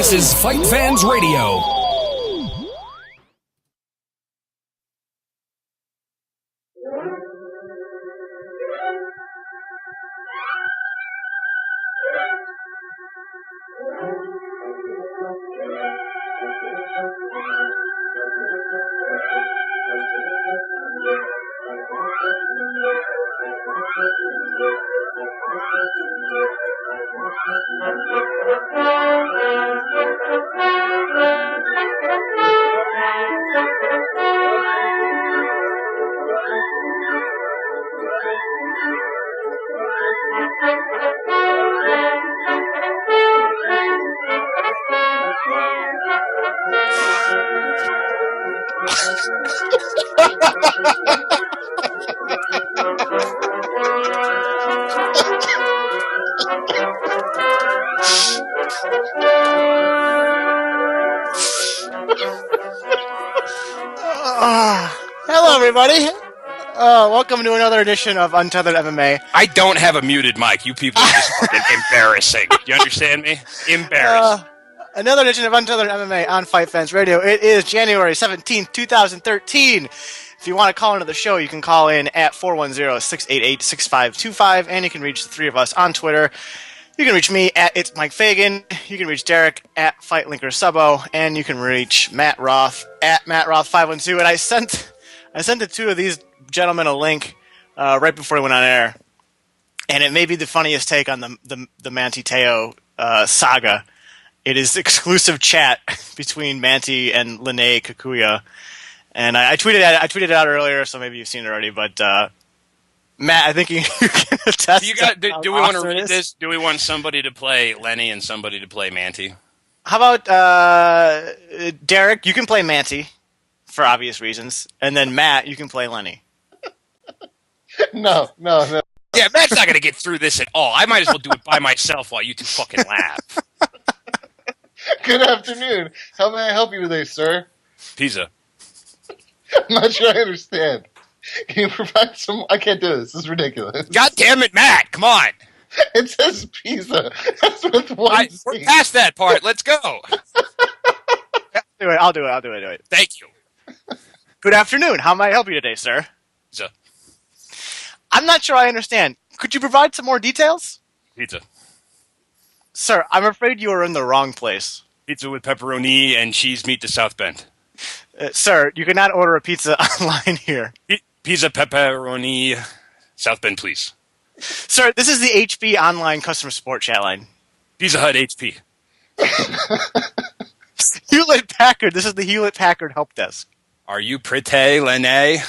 This is FightFans Radio. Hello, everybody. Welcome to another edition of Untethered MMA. I don't have a muted mic. You people are just fucking embarrassing. Do you understand me? Embarrassing. Another edition of Untethered MMA on FightFans Radio. It is January 17th, 2013. If you want to call into the show, you can call in at 410-688-6525, and you can reach the three of us on Twitter. You can reach me at It's Mike Fagan. You can reach Derek at FightLinker Subo, and you can reach Matt Roth at MattRoth512. And I sent the two of these gentlemen a link right before we went on air, and it may be the funniest take on the Manti Te'o saga. It is exclusive chat between Manti and Lene Kikuya, and I tweeted it out earlier, so maybe you've seen it already. But Matt, I think you can attest. Do we want to read this? Do we want somebody to play Lenny and somebody to play Manti? How about Derek? You can play Manti for obvious reasons, and then Matt, you can play Lenny. No. Yeah, Matt's not going to get through this at all. I might as well do it by myself while you two fucking laugh. Good afternoon. How may I help you today, sir? Pizza. I'm not sure I understand. Can you provide some... I can't do this. This is ridiculous. God damn it, Matt. Come on. It says pizza. That's with one We're past that part. Let's go. I'll do it. Thank you. Good afternoon. How may I help you today, sir? Pizza. I'm not sure I understand. Could you provide some more details? Pizza. Sir, I'm afraid you are in the wrong place. Pizza with pepperoni and cheese meat to South Bend. Sir, you cannot order a pizza online here. Pizza pepperoni South Bend, please. Sir, this is the HP online customer support chat line. Pizza Hut HP. Hewlett-Packard. This is the Hewlett-Packard help desk. Are you pretty, Lene?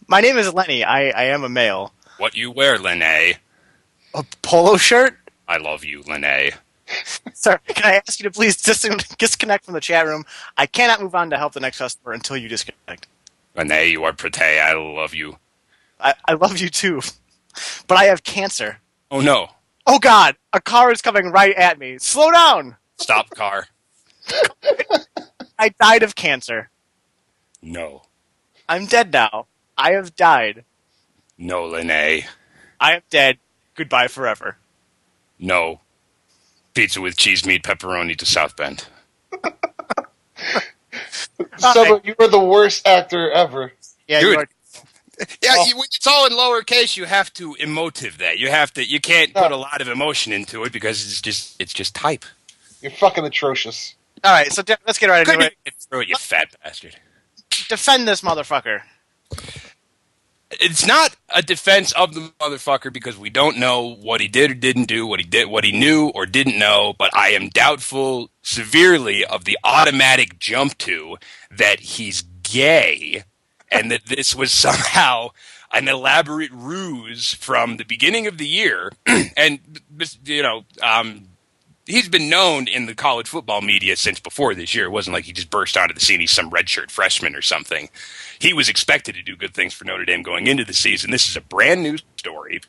My name is Lenny. I am a male. What you wear, Lene? A polo shirt? I love you, Lene. Sir, can I ask you to please disconnect from the chat room? I cannot move on to help the next customer until you disconnect. Lene, you are pretty. I love you. I love you too. But I have cancer. Oh, no. Oh, God. A car is coming right at me. Slow down. Stop, car. I died of cancer. No. I'm dead now. I have died. No, Lene. I am dead. Goodbye forever. No. Pizza with cheese meat pepperoni to South Bend. So, you were the worst actor ever. Yeah, dude. you are. Yeah, it's all in lowercase. You have to emotive that. You can't put a lot of emotion into it because it's just type. You're fucking atrocious. All right, so let's get right into it. Throw it, you fat bastard. Defend this motherfucker. It's not a defense of the motherfucker because we don't know what he did or didn't do, what he knew or didn't know, but I am doubtful severely of the automatic jump to that he's gay and that this was somehow an elaborate ruse from the beginning of the year. And, he's been known in the college football media since before this year. It wasn't like he just burst onto the scene. He's some redshirt freshman or something. He was expected to do good things for Notre Dame going into the season. This is a brand new story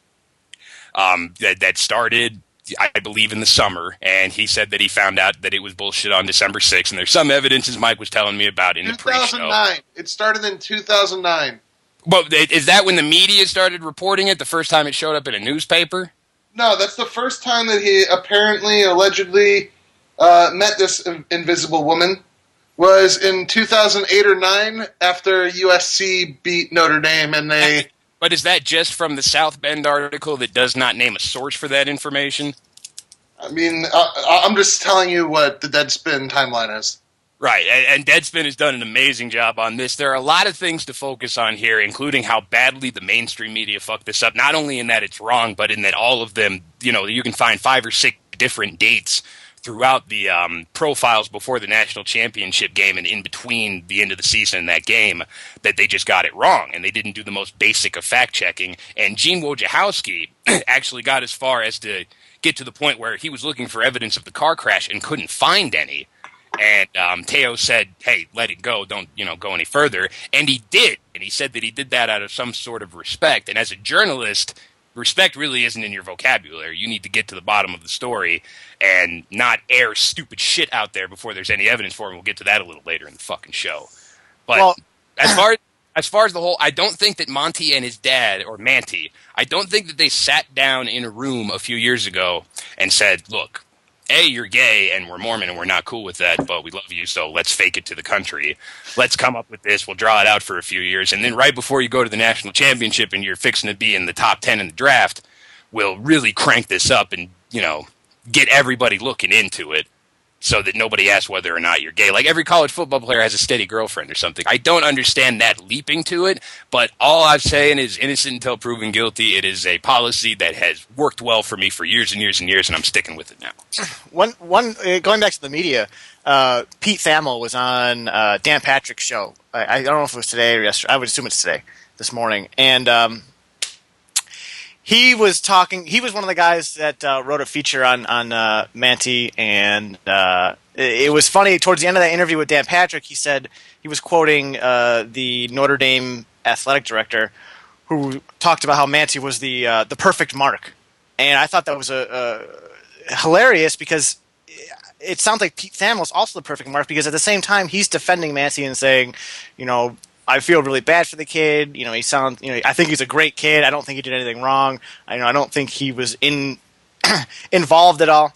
that started, I believe, in the summer. And he said that he found out that it was bullshit on December 6th. And there's some evidence, as Mike was telling me about in the pre-show. 2009. It started in 2009. Well, is that when the media started reporting it? The first time it showed up in a newspaper? No, that's the first time that he apparently, allegedly, met this invisible woman was in 2008 or 9 after USC beat Notre Dame, and they... But is that just from the South Bend article that does not name a source for that information? I mean, I'm just telling you what the Deadspin timeline is. Right, and Deadspin has done an amazing job on this. There are a lot of things to focus on here, including how badly the mainstream media fucked this up, not only in that it's wrong, but in that all of them, you can find 5 or 6 different dates throughout the profiles before the national championship game and in between the end of the season and that game that they just got it wrong, and they didn't do the most basic of fact-checking. And Gene Wojciechowski actually got as far as to get to the point where he was looking for evidence of the car crash and couldn't find any. And Teo said, hey, let it go, don't go any further. And he did, and he said that he did that out of some sort of respect. And as a journalist, respect really isn't in your vocabulary. You need to get to the bottom of the story and not air stupid shit out there before there's any evidence for it. We'll get to that a little later in the fucking show. But as far as the whole, I don't think that Monty and his dad, or Manty, I don't think that they sat down in a room a few years ago and said, look, A, you're gay and we're Mormon and we're not cool with that, but we love you, so let's fake it to the country. Let's come up with this. We'll draw it out for a few years. And then right before you go to the national championship and you're fixing to be in the top 10 in the draft, we'll really crank this up and, get everybody looking into it so that nobody asks whether or not you're gay. Like every college football player has a steady girlfriend or something. I don't understand that leaping to it, but all I'm saying is innocent until proven guilty. It is a policy that has worked well for me for years and years and years, and I'm sticking with it now. Going back to the media, Pete Thamel was on Dan Patrick's show. I don't know if it was today or yesterday. I would assume it's today, this morning. And he was talking. He was one of the guys that wrote a feature on Manty, and it was funny. Towards the end of that interview with Dan Patrick, he said he was quoting the Notre Dame athletic director, who talked about how Manty was the perfect mark, and I thought that was hilarious because it sounds like Pete Thamel is also the perfect mark because at the same time he's defending Manty and saying, I feel really bad for the kid. He sounds. I think he's a great kid. I don't think he did anything wrong. I don't think he was involved at all.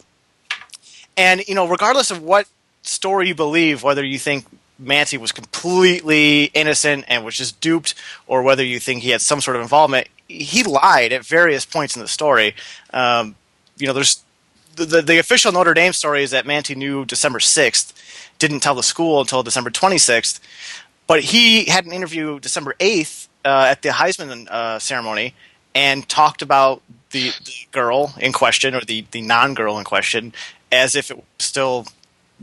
And regardless of what story you believe, whether you think Manty was completely innocent and was just duped, or whether you think he had some sort of involvement, he lied at various points in the story. There's the official Notre Dame story is that Manty knew December 6th, didn't tell the school until December 26th. But he had an interview December 8th at the Heisman ceremony and talked about the girl in question, or the non-girl in question, as if it was still,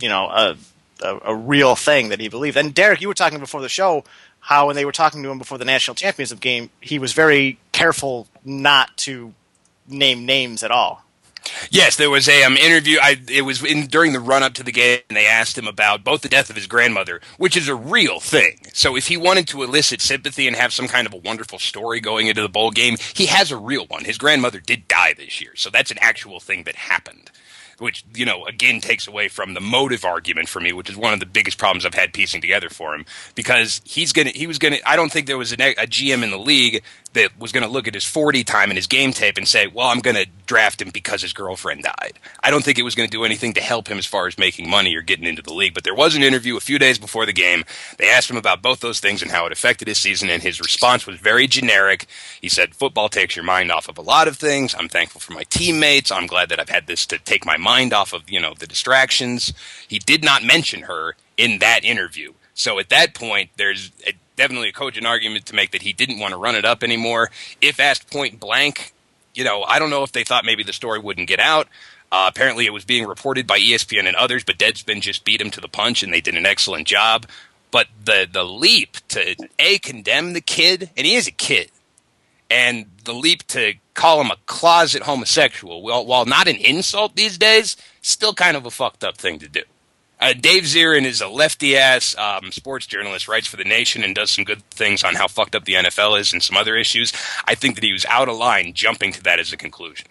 a real thing that he believed. And Derek, you were talking before the show how when they were talking to him before the national championship game, he was very careful not to name names at all. Yes, there was a interview. It was during the run-up to the game, and they asked him about both the death of his grandmother, which is a real thing. So if he wanted to elicit sympathy and have some kind of a wonderful story going into the bowl game, he has a real one. His grandmother did die this year, so that's an actual thing that happened, which, again takes away from the motive argument for me, which is one of the biggest problems I've had piecing together for him, because I don't think there was a GM in the league that was going to look at his 40 time and his game tape and say, well, I'm going to draft him because his girlfriend died. I don't think it was going to do anything to help him as far as making money or getting into the league. But there was an interview a few days before the game. They asked him about both those things and how it affected his season, and his response was very generic. He said, football takes your mind off of a lot of things. I'm thankful for my teammates. I'm glad that I've had this to take my mind off of, the distractions. He did not mention her in that interview. So at that point, there's definitely a cogent argument to make that he didn't want to run it up anymore. If asked point blank, I don't know if they thought maybe the story wouldn't get out. Apparently it was being reported by ESPN and others, but Deadspin just beat him to the punch, and they did an excellent job. But the leap to, condemn the kid, and he is a kid, and the leap to call him a closet homosexual, while not an insult these days, still kind of a fucked up thing to do. Dave Zirin is a lefty-ass sports journalist, writes for The Nation, and does some good things on how fucked up the NFL is and some other issues. I think that he was out of line jumping to that as a conclusion.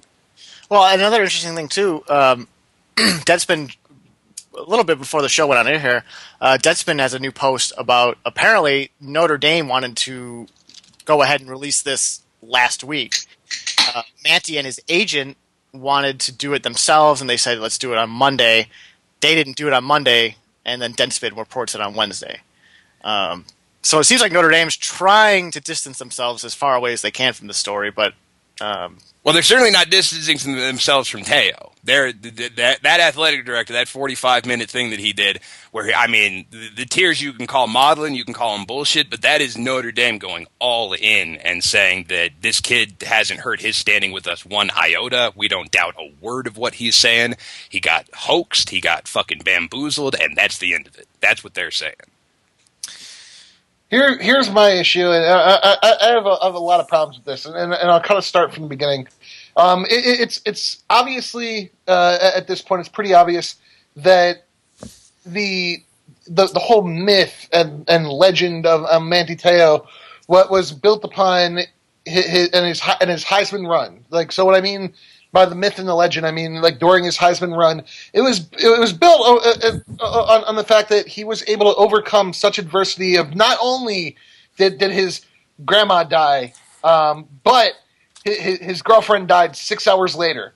Well, another interesting thing, too, Deadspin, a little bit before the show went on air here, Deadspin has a new post about apparently Notre Dame wanted to go ahead and release this last week. Manty and his agent wanted to do it themselves, and they said, let's do it on Monday. they didn't do it on Monday, and then Deadspin reports it on Wednesday. So it seems like Notre Dame's trying to distance themselves as far away as they can from the story, but well, they're certainly not distancing themselves from Teo. That athletic director, that 45-minute thing that he did, where the tears you can call modeling, you can call them bullshit, but that is Notre Dame going all in and saying that this kid hasn't hurt his standing with us one iota. We don't doubt a word of what he's saying. He got hoaxed, he got fucking bamboozled, and that's the end of it. That's what they're saying. Here's my issue, and I have a lot of problems with this, and I'll kind of start from the beginning. It's obviously at this point it's pretty obvious that the whole myth and legend of Manti Te'o what was built upon his Heisman run. Like, so what I mean by the myth and the legend, I mean, like, during his Heisman run, it was built on the fact that he was able to overcome such adversity of not only did his grandma die, but his girlfriend died 6 hours later.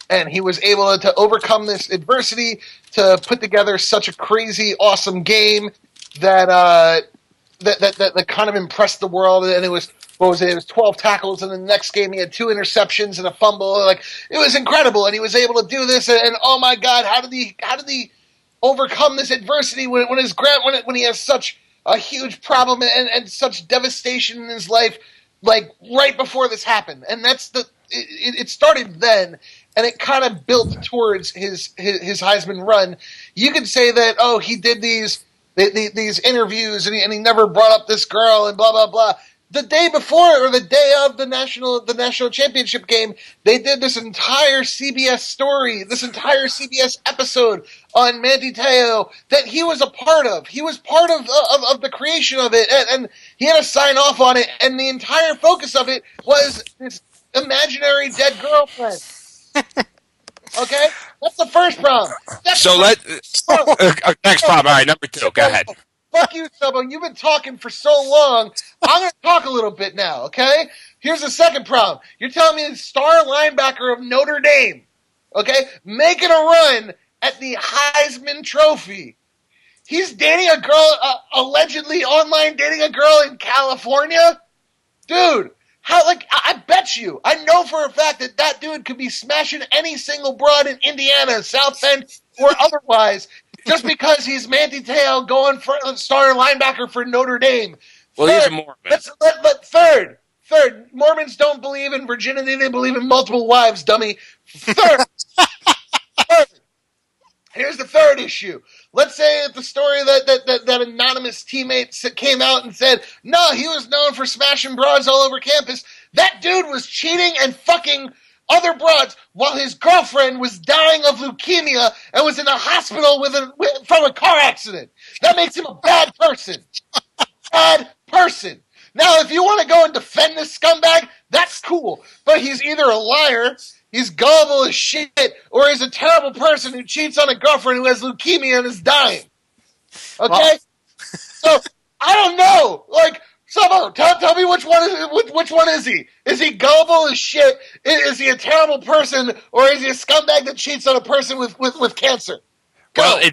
And he was able to overcome this adversity to put together such a crazy, awesome game that kind of impressed the world. And it was, what was it? It was 12 tackles, and the next game he had 2 interceptions and a fumble. Like, it was incredible, and he was able to do this. And oh my God, how did he overcome this adversity when he has such a huge problem and such devastation in his life, like right before this happened? And that's it started then, and it kind of built towards his Heisman run. You could say that, oh, he did these interviews and he never brought up this girl and blah blah blah. The day before, or the day of the national championship game, they did this entire CBS story, this entire CBS episode on Manti Te'o that he was a part of. He was part of the creation of it, and he had to sign off on it. And the entire focus of it was this imaginary dead girlfriend. Okay, that's the first problem. Next problem. All right, number 2. Go ahead. Fuck you, Subo. You've been talking for so long. I'm going to talk a little bit now, okay? Here's the second problem. You're telling me the star linebacker of Notre Dame, okay, making a run at the Heisman Trophy. He's dating a girl, allegedly online dating a girl in California? Dude, how, like, I bet you, I know for a fact that dude could be smashing any single broad in Indiana, South Bend, or otherwise, just because he's Manti Te'o going for starter linebacker for Notre Dame. Well, he's a Mormon. Third, Mormons don't believe in virginity; they believe in multiple wives, dummy. Third, here's the third issue. Let's say that the story that anonymous teammate came out and said, no, he was known for smashing broads all over campus. That dude was cheating and fucking other broads while his girlfriend was dying of leukemia and was in a hospital from a car accident. That makes him a bad person. Bad person. Now, if you want to go and defend this scumbag, that's cool. But he's either a liar, he's gullible as shit, or he's a terrible person who cheats on a girlfriend who has leukemia and is dying. Okay? Well, so, I don't know. Like, Subo, tell me which one is he? Is he gullible as shit? Is he a terrible person, or is he a scumbag that cheats on a person with cancer? Go. Well,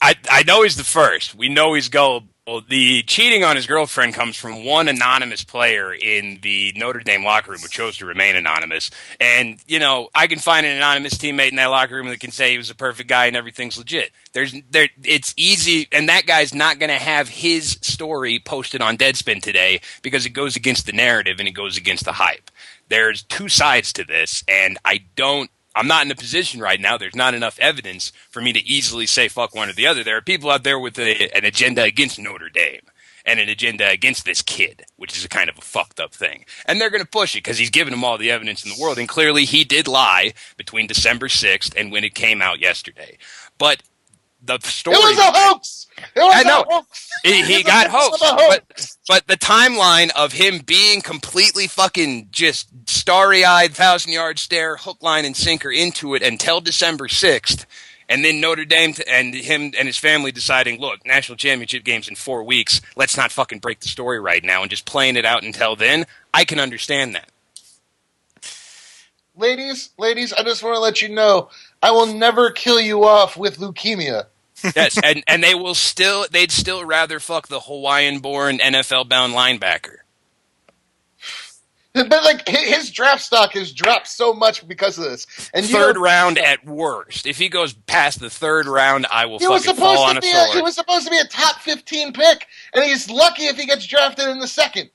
I know he's the first. We know he's gullible. The cheating on his girlfriend comes from one anonymous player in the Notre Dame locker room who chose to remain anonymous. And, you know, I can find an anonymous teammate in that locker room that can say he was a perfect guy and everything's legit. It's easy, and that guy's not going to have his story posted on Deadspin today because it goes against the narrative and it goes against the hype. There's 2 sides to this, and I'm not in a position right now. There's not enough evidence for me to easily say fuck one or the other. There are people out there with an agenda against Notre Dame and an agenda against this kid, which is a kind of a fucked up thing. And they're going to push it because he's given them all the evidence in the world. And clearly he did lie between December 6th and when it came out yesterday. But the story... It was a hoax! I know. He got hoaxed. But the timeline of him being completely fucking just starry-eyed, 1,000-yard stare, hook, line, and sinker into it until December 6th, and then Notre Dame and him and his family deciding, look, national championship game's in 4 weeks, let's not fucking break the story right now, and just playing it out until then, I can understand that. ladies, I just want to let you know, I will never kill you off with leukemia. Yes, and they'd still rather fuck the Hawaiian-born NFL-bound linebacker. But like his draft stock has dropped so much because of this. And Third round at worst. If he goes past the third round, I will fucking fall on a sword. He was supposed to be a top 15 pick, and he's lucky if he gets drafted in the second.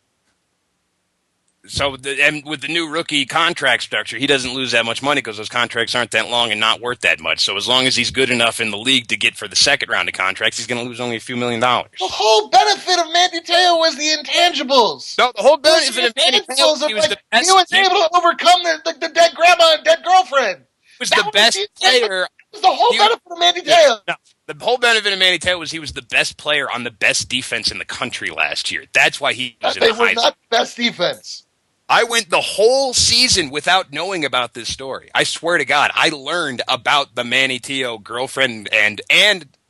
So, and with the new rookie contract structure, he doesn't lose that much money because those contracts aren't that long and not worth that much. So as long as he's good enough in the league to get for the second round of contracts, he's going to lose only a few $1 million. The whole benefit of Mandy Te'o was the intangibles. No, the whole benefit of Mandy Te'o, he was the best. He was able to overcome the dead grandma and dead girlfriend. Was the best player. Was the whole benefit of Mandy Te'o. No, the whole benefit of Mandy Te'o was he was the best player on the best defense in the country last year. That's why he was in the They were not best defense. I went the whole season without knowing about this story. I swear to God, I learned about the Manny Te'o girlfriend and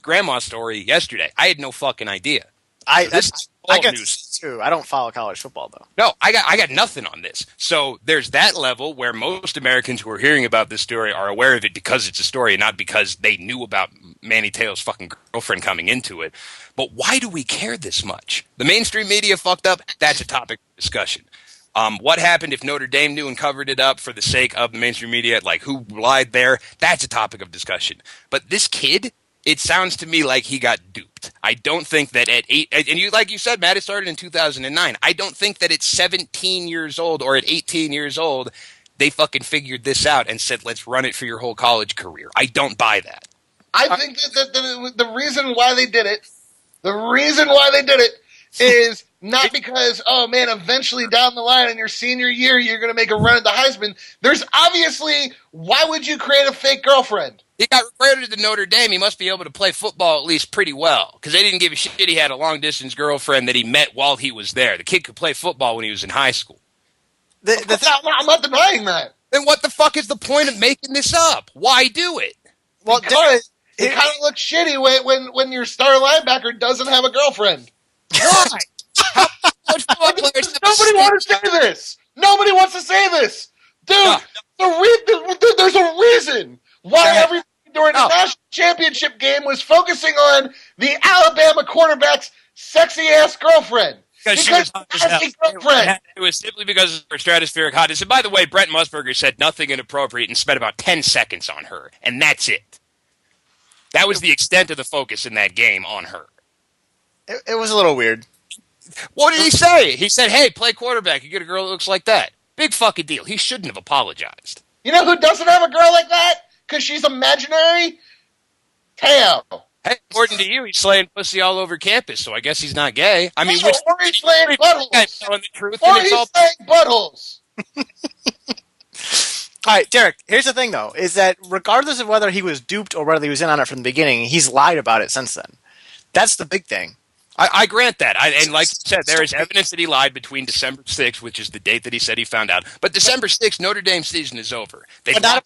grandma story yesterday. I had no fucking idea. I get news too. I don't follow college football though. No, I got nothing on this. So there's that level where most Americans who are hearing about this story are aware of it because it's a story and not because they knew about Manny Te'o's fucking girlfriend coming into it. But why do we care this much? The mainstream media fucked up. That's a topic of discussion. What happened if Notre Dame knew and covered it up for the sake of the mainstream media? Like, who lied there? That's a topic of discussion. But this kid, it sounds to me like he got duped. I don't think that at 8, and you, like you said, Matt, it started in 2009. I don't think that at 17 years old or at 18 years old, they fucking figured this out and said, let's run it for your whole college career. I don't buy that. I think that the reason why they did it is not because, oh man, eventually down the line in your senior year, you're going to make a run at the Heisman. There's obviously, why would you create a fake girlfriend? He got recruited to Notre Dame. He must be able to play football at least pretty well because they didn't give a shit. He had a long-distance girlfriend that he met while he was there. The kid could play football when he was in high school. I'm not denying that. Then what the fuck is the point of making this up? Why do it? Well, because it kind of looks shitty when your star linebacker doesn't have a girlfriend. Why? Nobody wants to say this. Nobody wants to say this. Dude, there's a reason why everybody during the national championship game was focusing on the Alabama quarterback's sexy-ass girlfriend. Because she was girlfriend. It was simply because of her stratospheric hotness. And by the way, Brent Musburger said nothing inappropriate and spent about 10 seconds on her. And that's it. That was the extent of the focus in that game on her. It was a little weird. What did he say? He said, hey, play quarterback. You get a girl that looks like that. Big fucking deal. He shouldn't have apologized. You know who doesn't have a girl like that? Because she's imaginary? Te'o. Hey, according to you, he's slaying pussy all over campus, so I guess he's not gay. I mean, or he's slaying buttholes. Telling the truth, or he's slaying buttholes. All right, Derek, here's the thing, though, is that regardless of whether he was duped or whether he was in on it from the beginning, he's lied about it since then. That's the big thing. I grant that. And like you said, there is evidence that he lied between December 6th, which is the date that he said he found out. But December 6th, Notre Dame's season is over. But not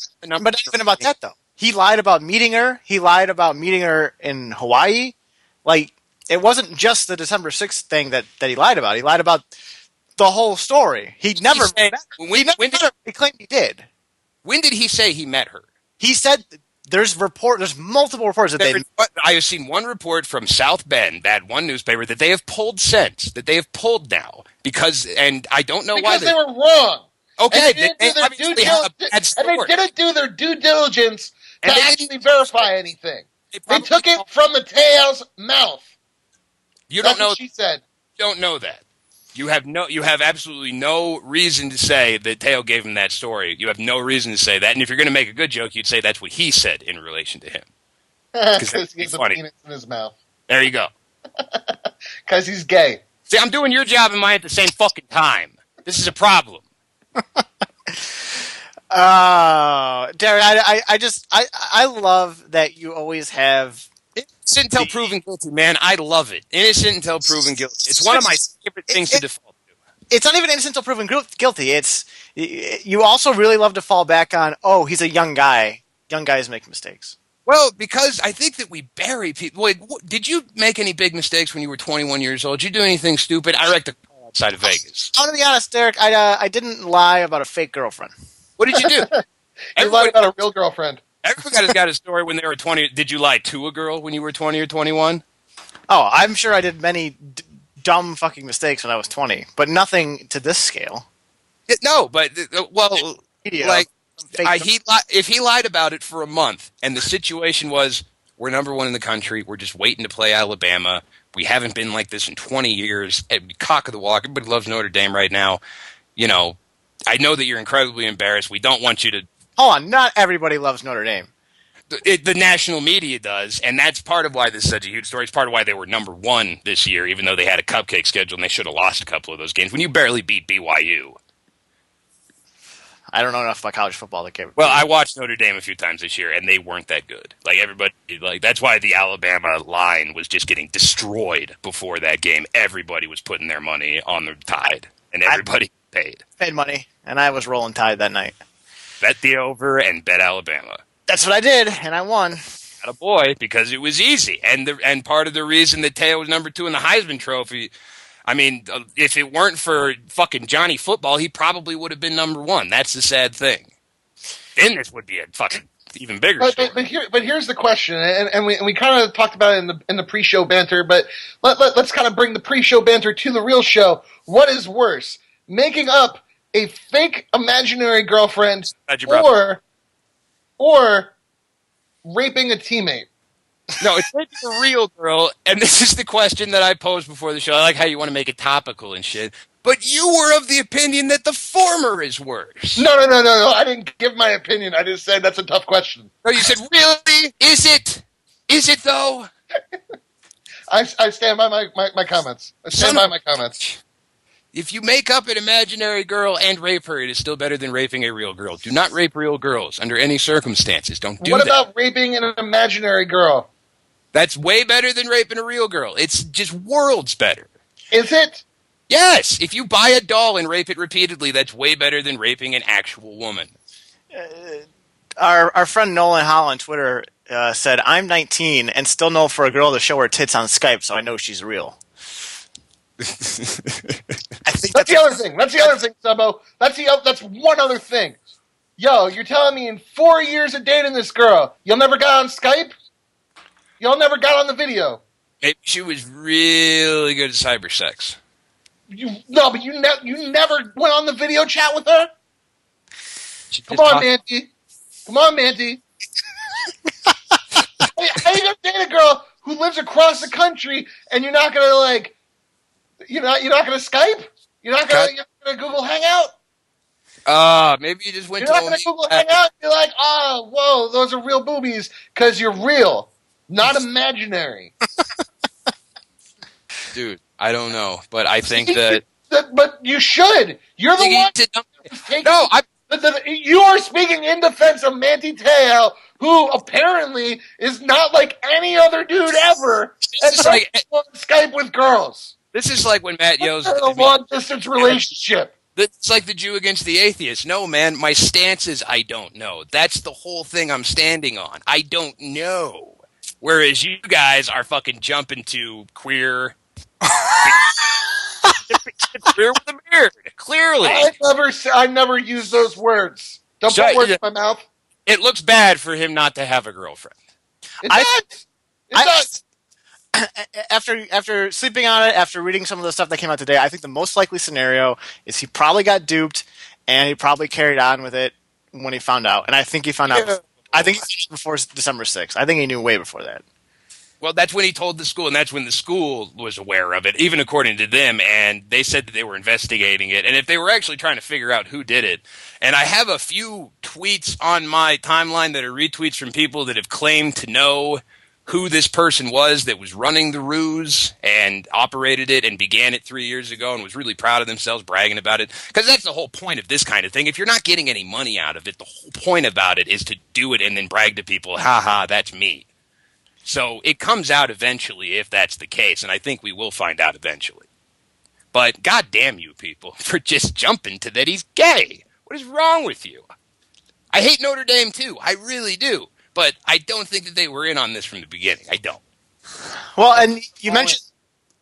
even about that, though. He lied about meeting her. He lied about meeting her in Hawaii. Like, it wasn't just the December 6th thing that he lied about. He lied about the whole story. He never met her. He claimed he did. When did he say he met her? He said there's multiple reports that I have seen one report from South Bend, that one newspaper, that they have pulled since, that they have pulled now. And I don't know why. Because they were wrong. Okay, they didn't do their due diligence to actually verify anything. They took it from the Te'o's mouth. You don't know. What she said. You don't know that. You have absolutely no reason to say that Te'o gave him that story. You have no reason to say that. And if you're going to make a good joke, you'd say that's what he said in relation to him. Because he has a penis in his mouth. There you go. Because he's gay. See, I'm doing your job and mine at the same fucking time. This is a problem. Derek, I love that you always have innocent until proven guilty, man. I love it. Innocent until proven guilty. It's one of my favorite things to default to. It's not even innocent until proven guilty. It's you also really love to fall back on. Oh, he's a young guy. Young guys make mistakes. Well, because I think that we bury people. Wait, did you make any big mistakes when you were 21 years old? Did you do anything stupid? I wrecked a car outside of Vegas. I want to be honest, Derek. I didn't lie about a fake girlfriend. What did you do? You lied about a real girlfriend. Everybody's got a story when they were 20. Did you lie to a girl when you were 20 or 21? Oh, I'm sure I did many dumb fucking mistakes when I was 20, but nothing to this scale. No, but well, like if he lied about it for a month, and the situation was we're number one in the country, we're just waiting to play Alabama. We haven't been like this in 20 years. Cock of the walk. Everybody loves Notre Dame right now. You know, I know that you're incredibly embarrassed. We don't want you to. Hold on, not everybody loves Notre Dame. The national media does, and that's part of why this is such a huge story. It's part of why they were number one this year, even though they had a cupcake schedule and they should have lost a couple of those games. When you barely beat BYU. I don't know enough about college football to care. Well, I watched Notre Dame a few times this year, and they weren't that good. Like everybody, like that's why the Alabama line was just getting destroyed before that game. Everybody was putting their money on the Tide, and everybody paid money, and I was rolling Tide that night. Bet the over and bet Alabama. That's what I did, and I won. Attaboy, because it was easy, and part of the reason that Teo was number 2 in the Heisman Trophy. I mean, if it weren't for fucking Johnny Football, he probably would have been number 1. That's the sad thing. Then this would be a fucking even bigger story. But here's the question, and we kind of talked about it in the pre-show banter, but let's kind of bring the pre-show banter to the real show. What is worse, making up a fake imaginary girlfriend or raping a teammate? No, it's a real girl, and this is the question that I posed before the show. I like how you want to make it topical and shit. But you were of the opinion that the former is worse. No. I didn't give my opinion. I just said that's a tough question. No, you said, really? Is it? Is it, though? I stand by my comments. I stand by my comments. If you make up an imaginary girl and rape her, it is still better than raping a real girl. Do not rape real girls under any circumstances. Don't do that. What about raping an imaginary girl? That's way better than raping a real girl. It's just worlds better. Is it? Yes. If you buy a doll and rape it repeatedly, that's way better than raping an actual woman. Our friend Nolan Hall on Twitter said, I'm 19 and still know for a girl to show her tits on Skype, so I know she's real. I think that's the other thing. That's the other thing, Subo. That's one other thing. Yo, you're telling me in 4 years of dating this girl, you'll never got on Skype? Y'all never got on the video. Maybe she was really good at cyber sex. But you never went on the video chat with her? Come on, Manty. How you gonna date a girl who lives across the country and you're not gonna you're not gonna Skype? You're not gonna Google Hangout? Maybe you just went You're not gonna Google Hangout and you're like, oh, whoa, those are real boobies, because you're real. Not imaginary. Dude, I don't know, but I think But you should. You're the one. You are speaking in defense of Manti Te'o, who apparently is not like any other dude ever. And like on Skype with girls. This is like when Matt yells at a long-distance relationship. It's like the Jew against the atheist. No, man, my stance is I don't know. That's the whole thing I'm standing on. I don't know. Whereas you guys are fucking jumping to queer. Queer with a beard, clearly. I never use those words. Don't put words in my mouth. It looks bad for him not to have a girlfriend. It does. After sleeping on it, after reading some of the stuff that came out today, I think the most likely scenario is he probably got duped, and he probably carried on with it when he found out. And I think he found out. I think before December 6th. I think he knew way before that. Well, that's when he told the school, and that's when the school was aware of it, even according to them, and they said that they were investigating it, and if they were actually trying to figure out who did it. And I have a few tweets on my timeline that are retweets from people that have claimed to know who this person was that was running the ruse and operated it and began it 3 years ago and was really proud of themselves, bragging about it. Because that's the whole point of this kind of thing. If you're not getting any money out of it, the whole point about it is to do it and then brag to people, ha, that's me. So it comes out eventually if that's the case, and I think we will find out eventually. But goddamn you people for just jumping to that he's gay. What is wrong with you? I hate Notre Dame too. I really do. But I don't think that they were in on this from the beginning. I don't. Well, and you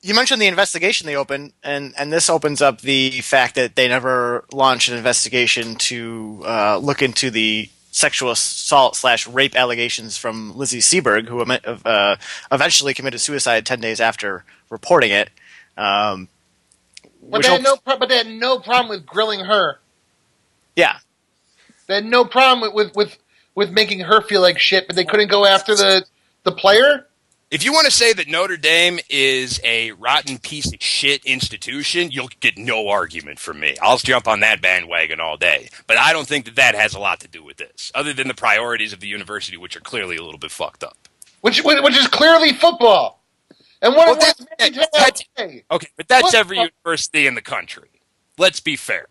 You mentioned the investigation they opened, and this opens up the fact that they never launched an investigation to look into the sexual assault / rape allegations from Lizzie Seberg, who eventually committed suicide 10 days after reporting it. But they had no problem with grilling her. Yeah. They had no problem with making her feel like shit, but they couldn't go after the player? If you want to say that Notre Dame is a rotten piece of shit institution, you'll get no argument from me. I'll jump on that bandwagon all day. But I don't think that has a lot to do with this, other than the priorities of the university, which are clearly a little bit fucked up. Which is clearly football. And what okay, but that's every university in the country. Let's be fair.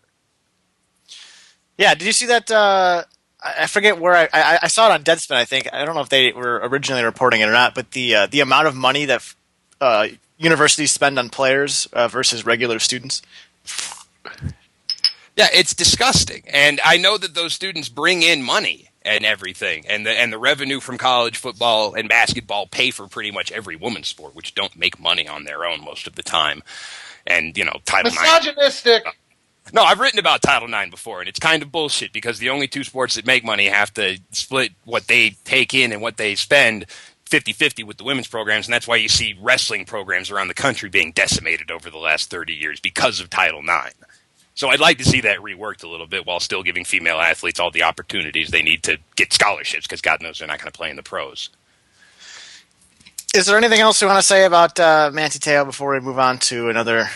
Yeah, did you see that? I forget where I saw it on Deadspin. I think I don't know if they were originally reporting it or not, but the amount of money that universities spend on players versus regular students. Yeah, it's disgusting, and I know that those students bring in money and everything, and the revenue from college football and basketball pay for pretty much every women's sport, which don't make money on their own most of the time. And Title IX. Misogynistic. No, I've written about Title IX before, and it's kind of bullshit because the only two sports that make money have to split what they take in and what they spend 50-50 with the women's programs, and that's why you see wrestling programs around the country being decimated over the last 30 years because of Title IX. So I'd like to see that reworked a little bit while still giving female athletes all the opportunities they need to get scholarships, because God knows they're not going to play in the pros. Is there anything else you want to say about Manti Te'o before we move on to another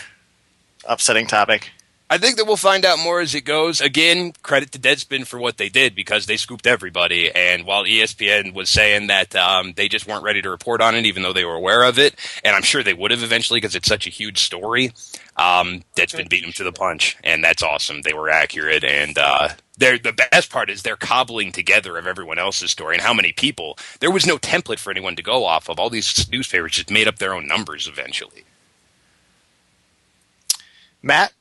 upsetting topic? I think that we'll find out more as it goes. Again, credit to Deadspin for what they did because they scooped everybody. And while ESPN was saying that they just weren't ready to report on it, even though they were aware of it, and I'm sure they would have eventually because it's such a huge story, Deadspin beat them to the punch, and that's awesome. They were accurate, and the best part is they're cobbling together of everyone else's story and how many people. There was no template for anyone to go off of. All these newspapers just made up their own numbers eventually. Matt?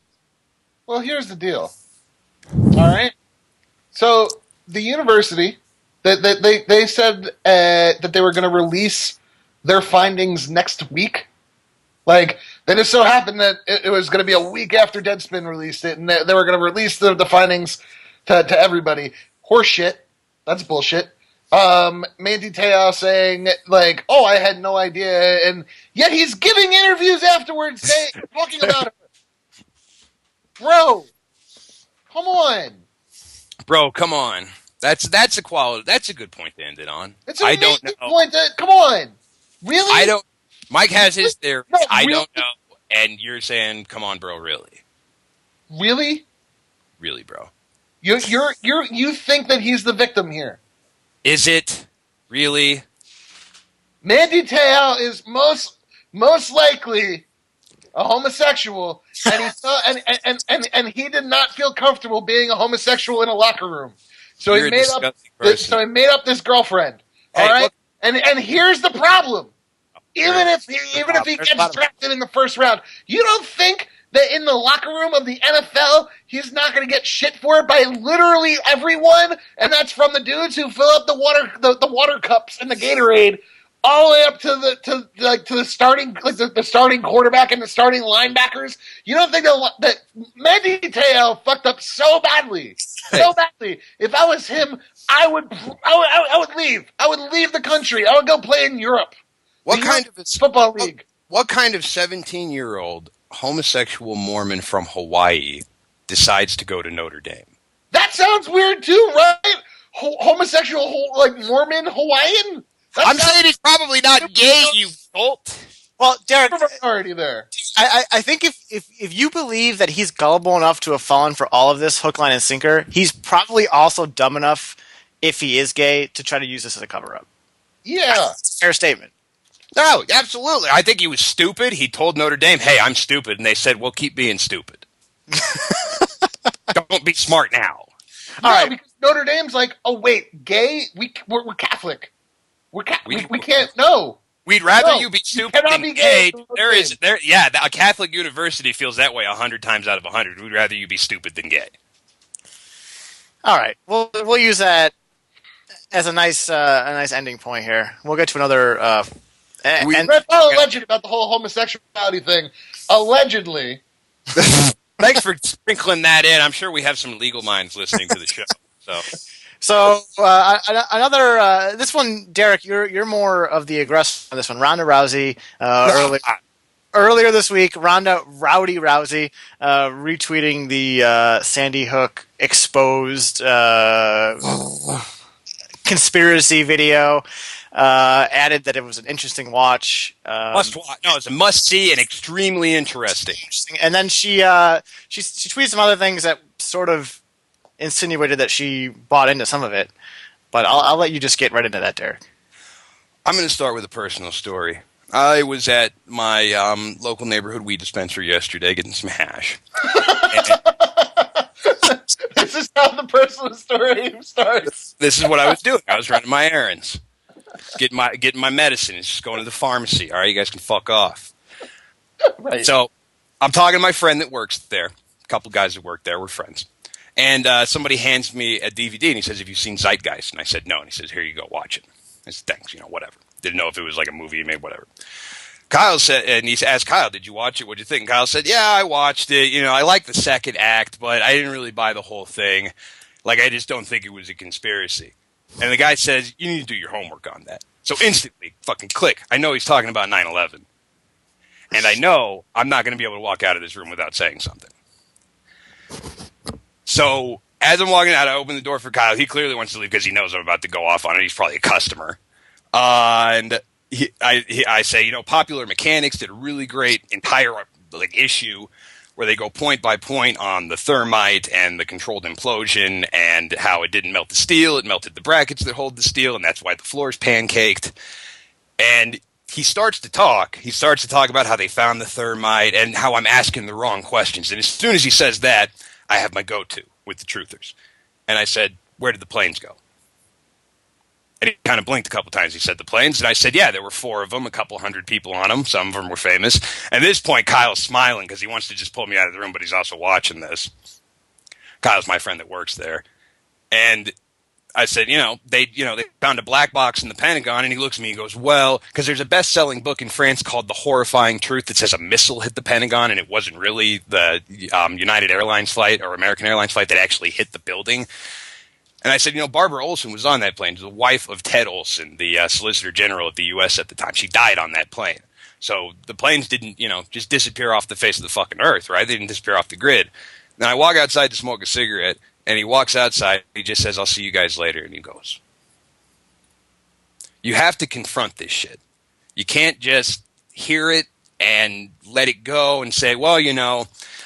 Well, here's the deal. All right. So the university, they said that they were going to release their findings next week. Like, they just so happened that it was going to be a week after Deadspin released it, and they were going to release the findings to everybody. Horseshit. That's bullshit. Manti Te'o saying, like, oh, I had no idea, and yet he's giving interviews afterwards talking about it. Bro, come on. Bro, come on. That's a quality. That's a good point to end it on. It's an amazing point. Come on. Really? I don't. Mike has his theory. No, I really? don't know. And you're saying, come on, bro, really? Really? Really, bro. You think that he's the victim here? Is it? Really? Manti Te'o is most likely a homosexual, and he did not feel comfortable being a homosexual in a locker room. So he made up this girlfriend. Hey, all right? look. And here's the problem. Even if he gets drafted in the first round, you don't think that in the locker room of the NFL, he's not going to get shit for it by literally everyone, and that's from the dudes who fill up the water cups and the Gatorade, all the way up to the starting the starting quarterback and the starting linebackers. You don't think that Manti Te'o fucked up so badly, so badly? If I was him, I would leave. I would leave the country. I would go play in Europe. What kind of football league? What kind of 17-year-old homosexual Mormon from Hawaii decides to go to Notre Dame? That sounds weird too, right? Homosexual, like Mormon Hawaiian. I'm saying he's probably not gay, you dolt. Well, Derek, already there. I think if you believe that he's gullible enough to have fallen for all of this hook, line, and sinker, he's probably also dumb enough, if he is gay, to try to use this as a cover-up. Yeah. Fair statement. No, absolutely. I think he was stupid. He told Notre Dame, hey, I'm stupid. And they said, well, keep being stupid. Don't be smart now. All right. Because Notre Dame's like, oh, wait, gay? We're Catholic. We can't, no. We'd rather you be stupid than be gay. gay. A Catholic university feels that way 100 times out of 100. We'd rather you be stupid than gay. All right. We'll use that as a nice ending point here. We'll get to another And That's all alleged about the whole homosexuality thing. Allegedly. Thanks for sprinkling that in. I'm sure we have some legal minds listening to the show. So another this one, Derek, you're more of the aggressor on this one. Ronda Rousey earlier this week, Rowdy Rousey retweeting the Sandy Hook exposed conspiracy video. Added that it was an interesting watch. Must watch. No, it's a must see and extremely interesting. And then she tweeted some other things that sort of insinuated that she bought into some of it. But I'll let you just get right into that, Derek. I'm going to start with a personal story. I was at my local neighborhood weed dispensary yesterday getting some hash. This is how the personal story starts. This is what I was doing. I was running my errands. Getting my medicine. It's just going to the pharmacy. All right, you guys can fuck off. Right. So I'm talking to my friend that works there. A couple guys that work there. We're friends. And somebody hands me a DVD, and he says, "Have you seen Zeitgeist?" And I said, "No." And he says, "Here you go. Watch it." I said, "Thanks. Whatever." Didn't know if it was like a movie he made, whatever. Kyle said, and he asked Kyle, "Did you watch it? What'd you think?" And Kyle said, "Yeah, I watched it. I liked the second act, but I didn't really buy the whole thing. Like, I just don't think it was a conspiracy." And the guy says, "You need to do your homework on that." So instantly, fucking click. I know he's talking about 9/11. And I know I'm not going to be able to walk out of this room without saying something. So as I'm walking out, I open the door for Kyle. He clearly wants to leave because he knows I'm about to go off on it. He's probably a customer. And I say, Popular Mechanics did a really great entire issue where they go point by point on the thermite and the controlled implosion and how it didn't melt the steel. It melted the brackets that hold the steel, and that's why the floor's pancaked. And he starts to talk. He starts to talk about how they found the thermite and how I'm asking the wrong questions. And as soon as he says that, I have my go-to with the truthers. And I said, "Where did the planes go?" And he kind of blinked a couple times. He said, "The planes?" And I said, "Yeah, there were 4 of them, a couple hundred people on them. Some of them were famous." At this point, Kyle's smiling because he wants to just pull me out of the room, but he's also watching this. Kyle's my friend that works there. And I said, they found a black box in the Pentagon. And he looks at me and goes, "Well," because there's a best-selling book in France called The Horrifying Truth that says a missile hit the Pentagon, and it wasn't really the United Airlines flight or American Airlines flight that actually hit the building. And I said, Barbara Olson was on that plane, the wife of Ted Olson, the Solicitor General of the U.S. at the time. She died on that plane. So the planes didn't, just disappear off the face of the fucking earth, right? They didn't disappear off the grid. Then I walk outside to smoke a cigarette, and he walks outside. He just says, "I'll see you guys later." And he goes, "You have to confront this shit. You can't just hear it and let it go and say, well,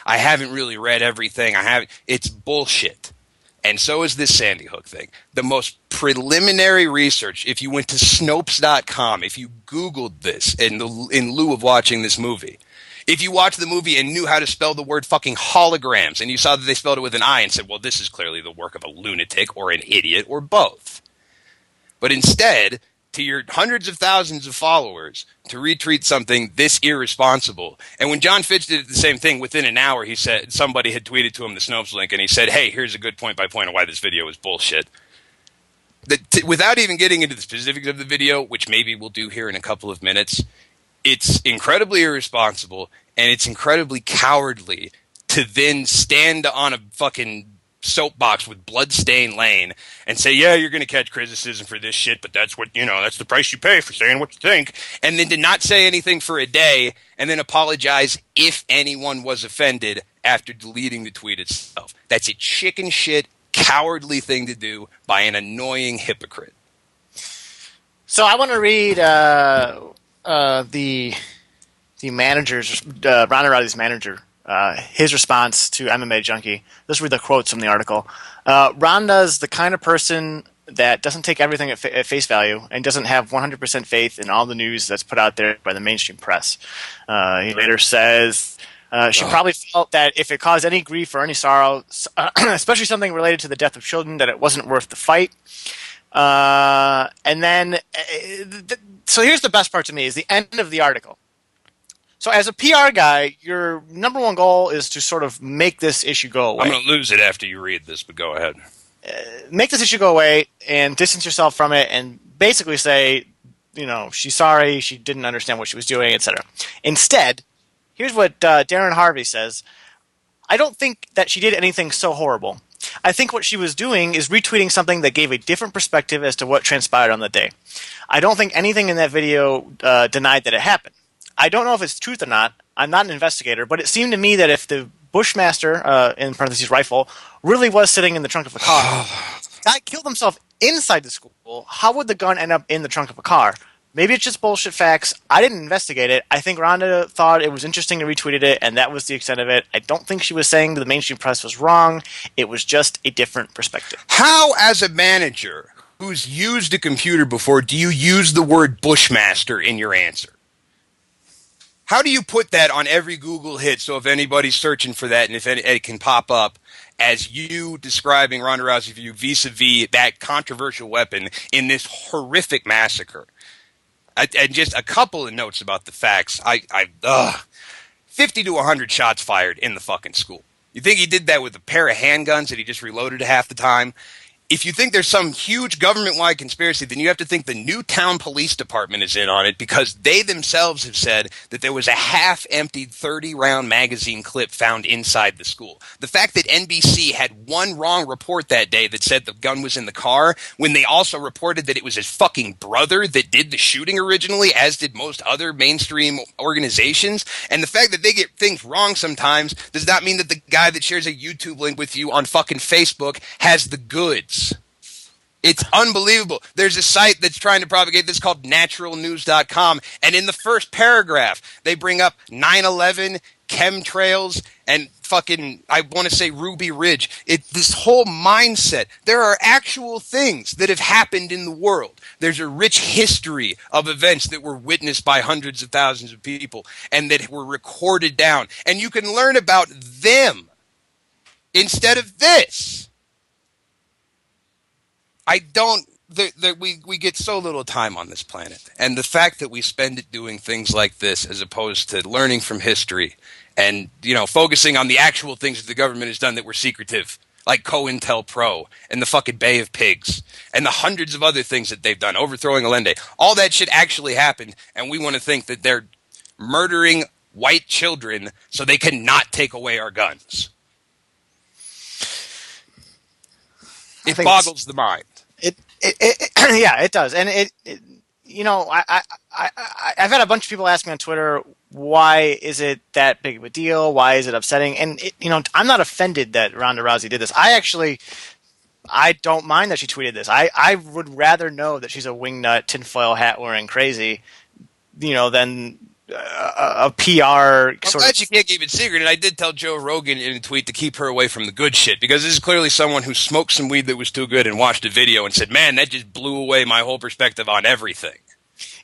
I haven't really read everything. It's bullshit." And so is this Sandy Hook thing. The most preliminary research, if you went to Snopes.com, if you Googled this in lieu of watching this movie, if you watched the movie and knew how to spell the word fucking holograms and you saw that they spelled it with an I and said, well, this is clearly the work of a lunatic or an idiot or both. But instead, to your hundreds of thousands of followers, to retweet something this irresponsible. And when John Fitch did the same thing, within an hour, he said somebody had tweeted to him the Snopes link, and he said, "Hey, here's a good point by point of why this video is bullshit." Without even getting into the specifics of the video, which maybe we'll do here in a couple of minutes, it's incredibly irresponsible, and it's incredibly cowardly to then stand on a fucking soapbox with Bloodstained Lane and say, "Yeah, you're going to catch criticism for this shit, but that's what, that's the price you pay for saying what you think," and then to not say anything for a day and then apologize if anyone was offended after deleting the tweet itself. That's a chicken shit, cowardly thing to do by an annoying hypocrite. So I want to read the manager's, Ronda Rousey's manager, his response to MMA Junkie. Let's read the quotes from the article. "Ronda's the kind of person that doesn't take everything at face value and doesn't have 100% faith in all the news that's put out there by the mainstream press." He later says, she probably felt that if it caused any grief or any sorrow, especially something related to the death of children, that it wasn't worth the fight. And then, so here's the best part to me, is the end of the article. So as a PR guy, your number one goal is to sort of make this issue go away. I'm going to lose it after you read this, but go ahead. Make this issue go away and distance yourself from it and basically say she's sorry, she didn't understand what she was doing, etc. Instead, here's what Darren Harvey says. I don't think that she did anything so horrible. I think what she was doing is retweeting something that gave a different perspective as to what transpired on the day. I don't think anything in that video denied that it happened. I don't know if it's truth or not. I'm not an investigator, but it seemed to me that if the Bushmaster, in parentheses rifle, really was sitting in the trunk of a car, the guy killed himself inside the school, how would the gun end up in the trunk of a car? Maybe it's just bullshit facts. I didn't investigate it. I think Rhonda thought it was interesting and retweeted it, and that was the extent of it. I don't think she was saying the mainstream press was wrong. It was just a different perspective. How, as a manager who's used a computer before, do you use the word Bushmaster in your answer? How do you put that on every Google hit so if anybody's searching for that and if it can pop up as you describing Ronda Rousey view vis-a-vis that controversial weapon in this horrific massacre? And just a couple of notes about the facts. 50 to 100 shots fired in the fucking school. You think he did that with a pair of handguns that he just reloaded half the time? If you think there's some huge government-wide conspiracy, then you have to think the Newtown Police Department is in on it because they themselves have said that there was a half-emptied 30-round magazine clip found inside the school. The fact that NBC had one wrong report that day that said the gun was in the car, when they also reported that it was his fucking brother that did the shooting originally, as did most other mainstream organizations, and the fact that they get things wrong sometimes does not mean that the guy that shares a YouTube link with you on fucking Facebook has the goods. It's unbelievable. There's a site that's trying to propagate this called naturalnews.com, and in the first paragraph, they bring up 9/11, chemtrails, and fucking, I want to say Ruby Ridge. This whole mindset. There are actual things that have happened in the world. There's a rich history of events that were witnessed by hundreds of thousands of people and that were recorded down, and you can learn about them instead of this. We get so little time on this planet. And the fact that we spend it doing things like this as opposed to learning from history and, focusing on the actual things that the government has done that were secretive, like COINTELPRO and the fucking Bay of Pigs and the hundreds of other things that they've done, overthrowing Allende. All that shit actually happened, and we want to think that they're murdering white children so they cannot take away our guns. It boggles the mind. Yeah, it does, and I've had a bunch of people ask me on Twitter, why is it that big of a deal? Why is it upsetting? And I'm not offended that Ronda Rousey did this. I don't mind that she tweeted this. I would rather know that she's a wingnut, tinfoil hat wearing crazy, than a PR I'm glad you can't keep it secret, and I did tell Joe Rogan in a tweet to keep her away from the good shit, because this is clearly someone who smoked some weed that was too good and watched a video and said, man, that just blew away my whole perspective on everything.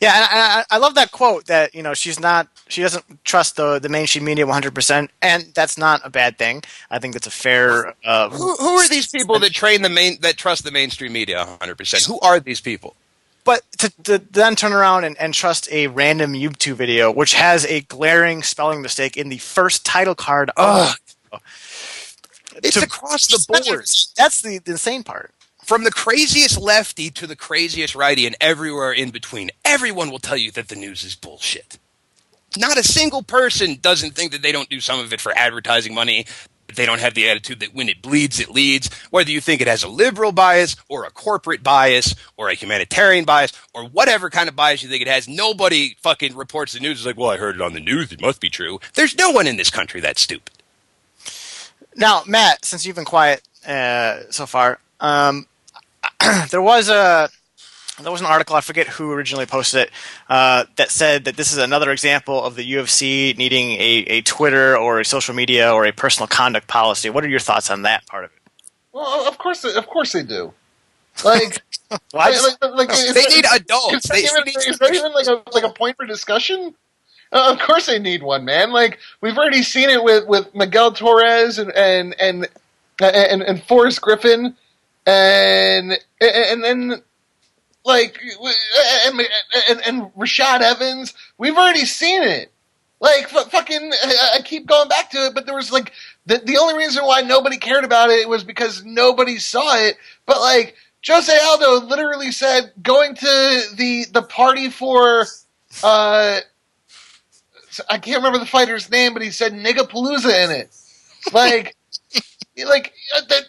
Yeah, and I love that quote that, she doesn't trust the mainstream media 100%, and that's not a bad thing. I think that's a fair... Who are these people that trust the mainstream media 100%? Who are these people? But to then turn around and trust a random YouTube video, which has a glaring spelling mistake in the first title card. It's across the board. That's the insane part. From the craziest lefty to the craziest righty and everywhere in between, everyone will tell you that the news is bullshit. Not a single person doesn't think that they don't do some of it for advertising money. They don't have the attitude that when it bleeds, it leads. Whether you think it has a liberal bias or a corporate bias or a humanitarian bias or whatever kind of bias you think it has, nobody fucking reports the news. It's like, well, I heard it on the news. It must be true. There's no one in this country that's stupid. Now, Matt, since you've been quiet so far, there was an article, I forget who originally posted it, that said that this is another example of the UFC needing a Twitter or a social media or a personal conduct policy. What are your thoughts on that part of it? Well, of course they do. Like, they need adults. Is there even like a point for discussion? Of course they need one, man. Like, we've already seen it with Miguel Torres and Forrest Griffin and then. Like, and Rashad Evans, we've already seen it. Like, fucking, I keep going back to it, but there was, like, the only reason why nobody cared about it was because nobody saw it. But, like, Jose Aldo literally said going to the party for I can't remember the fighter's name, but he said Nigapalooza in it. Like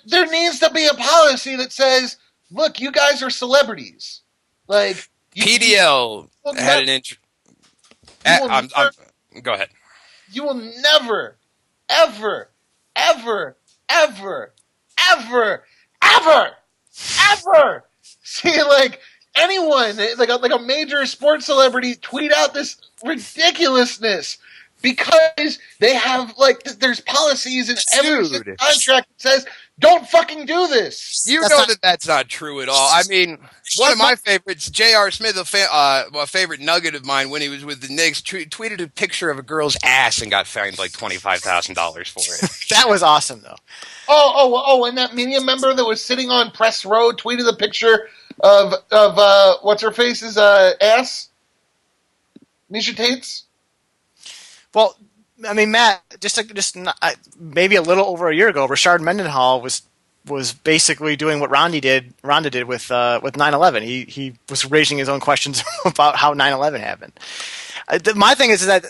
there needs to be a policy that says, look, you guys are celebrities. Like PDL had an intro. Go ahead. You will never, ever, ever, ever, ever, ever, ever see like anyone like a major sports celebrity tweet out this ridiculousness because they have like there's policies in every contract that says don't fucking do this. You know that's not true at all. I mean, one of my favorites, J.R. Smith, a favorite nugget of mine when he was with the Knicks, tweeted a picture of a girl's ass and got fined like $25,000 for it. That was awesome, though. Oh, and that media member that was sitting on press row tweeted a picture of what's her face's ass? Misha Tate's? Well, I mean, Matt, maybe a little over a year ago, Rashard Mendenhall was basically doing what Ronda did with 9/11. He was raising his own questions about how 9/11 happened. My thing is that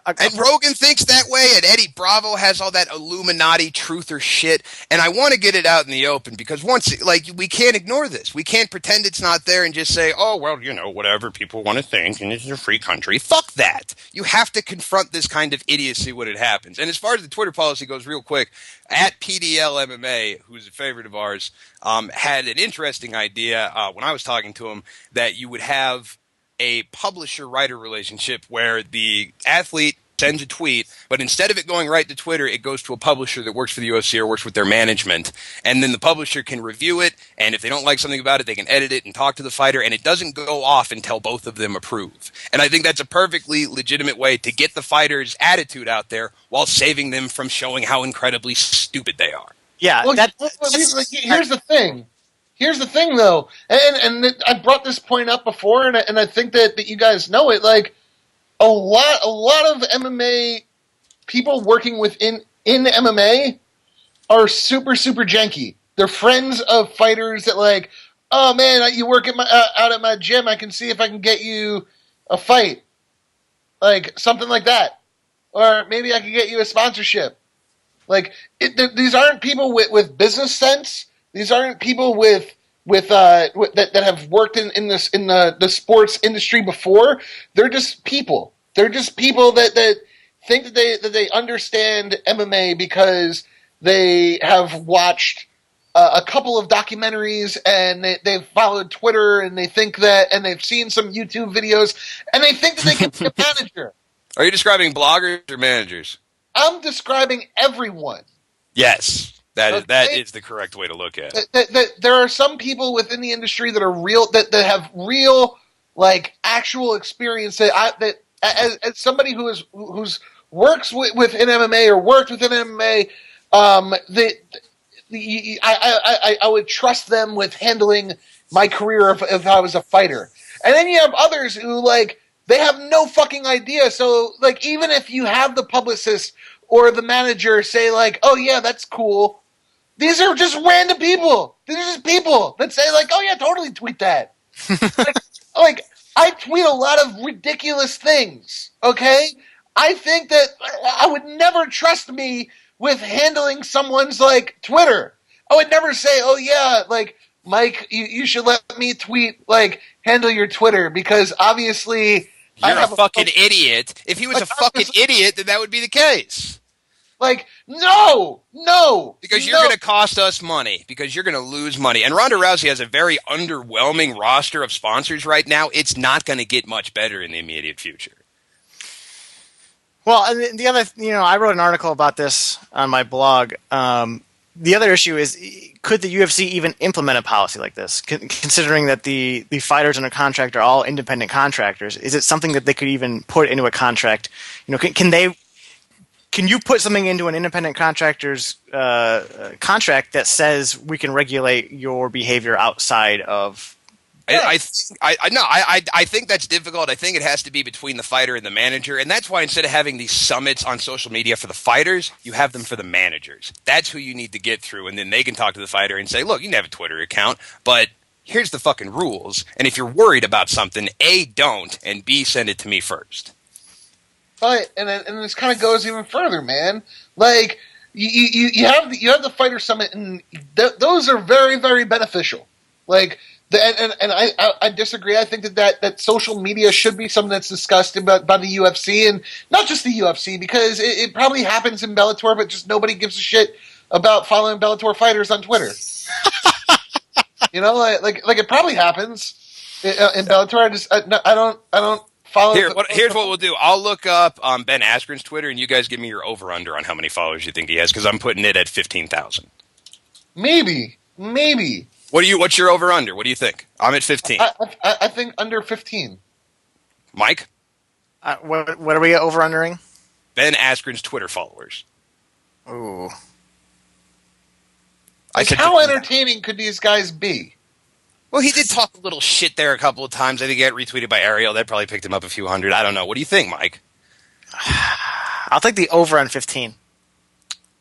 and Rogan thinks that way, and Eddie Bravo has all that Illuminati truther shit, and I want to get it out in the open because we can't ignore this. We can't pretend it's not there and just say, oh, well, whatever people want to think, and this is a free country. Fuck that. You have to confront this kind of idiocy when it happens. And as far as the Twitter policy goes, real quick, at PDL MMA, who's a favorite of ours, had an interesting idea when I was talking to him that you would have a publisher-writer relationship where the athlete sends a tweet, but instead of it going right to Twitter, it goes to a publisher that works for the UFC or works with their management, and then the publisher can review it, and if they don't like something about it, they can edit it and talk to the fighter, and it doesn't go off until both of them approve. And I think that's a perfectly legitimate way to get the fighter's attitude out there while saving them from showing how incredibly stupid they are. Yeah, well, here's the thing. Here's the thing, though, and I brought this point up before, and I think that you guys know it. Like a lot of MMA people working in MMA are super janky. They're friends of fighters that like, oh man, you work out at my gym. I can see if I can get you a fight, like something like that, or maybe I can get you a sponsorship. Like these aren't people with business sense. These aren't people that have worked in the sports industry before. They're just people. They're just people that think that they understand MMA because they have watched a couple of documentaries and they've followed Twitter and they think that, and they've seen some YouTube videos and they think that they can be a manager. Are you describing bloggers or managers? I'm describing everyone. Yes. That is the correct way to look at it. There are some people within the industry that are real, that have real, like, actual experience. That as somebody who's works within MMA or worked within MMA, I would trust them with handling my career if I was a fighter. And then you have others who like they have no fucking idea. So like even if you have the publicist or the manager say like, oh yeah, that's cool. These are just random people. These are just people that say like, oh yeah, totally tweet that. like I tweet a lot of ridiculous things, okay? I think that I would never trust me with handling someone's like Twitter. I would never say, oh yeah, like Mike, you should let me tweet, like handle your Twitter because obviously you're a fucking idiot. If he was a fucking idiot, then that would be the case. Like, no! Because you're going to cost us money. Because you're going to lose money. And Ronda Rousey has a very underwhelming roster of sponsors right now. It's not going to get much better in the immediate future. Well, and the other, I wrote an article about this on my blog. The other issue is, could the UFC even implement a policy like this? Considering that the fighters under contract are all independent contractors, is it something that they could even put into a contract? Can you put something into an independent contractor's contract that says we can regulate your behavior outside of I think that's difficult. I think it has to be between the fighter and the manager, and that's why instead of having these summits on social media for the fighters, you have them for the managers. That's who you need to get through, and then they can talk to the fighter and say, look, you can have a Twitter account, but here's the fucking rules, and if you're worried about something, A, don't, and B, send it to me first. But and this kind of goes even further, man. Like you have the fighter summit, and those are very, very beneficial. Like. And I disagree. I think that social media should be something that's discussed by the UFC, and not just the UFC, because it probably happens in Bellator, but just nobody gives a shit about following Bellator fighters on Twitter. You know, like it probably happens in Bellator. I don't follow. Here's what we'll do. I'll look up Ben Askren's Twitter, and you guys give me your over/under on how many followers you think he has, because I'm putting it at 15,000. Maybe. What's your over/under? What do you think? I'm at 15. I think under 15. Mike? What are we over-undering? Ben Askren's Twitter followers. Ooh. How entertaining could these guys be? Well, he did talk a little shit there a couple of times. I think he got retweeted by Ariel. That probably picked him up a few hundred. I don't know. What do you think, Mike? I'll take the over on 15.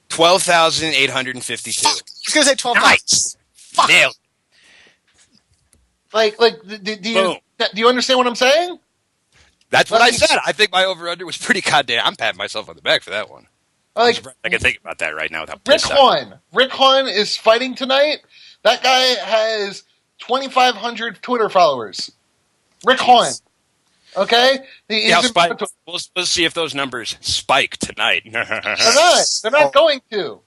12,852. I was going to say 12. Nice. Fuck. Nailed. Do you understand what I'm saying? That's what I said. I think my over/under was pretty goddamn. I'm patting myself on the back for that one. I can think about that right now without Rick Hahn is fighting tonight. That guy has 2,500 Twitter followers. Rick Hahn. Okay? We'll see if those numbers spike tonight. They're not going to.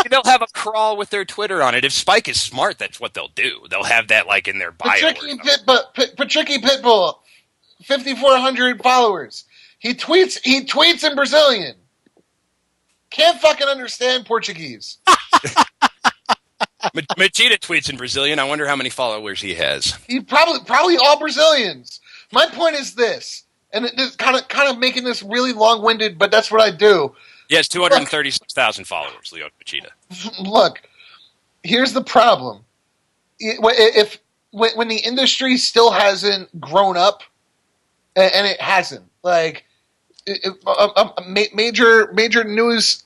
They'll have a crawl with their Twitter on it. If Spike is smart, that's what they'll do. They'll have that like in their bio. Patricky Pitbull, 5,400 followers. He tweets in Brazilian. Can't fucking understand Portuguese. Machida tweets in Brazilian. I wonder how many followers he has. He probably all Brazilians. My point is this, and it is kind of making this really long-winded, but that's what I do. Yes, 236,000 followers, Leo Machida. Look, here's the problem. When the industry still hasn't grown up, and it hasn't, like major news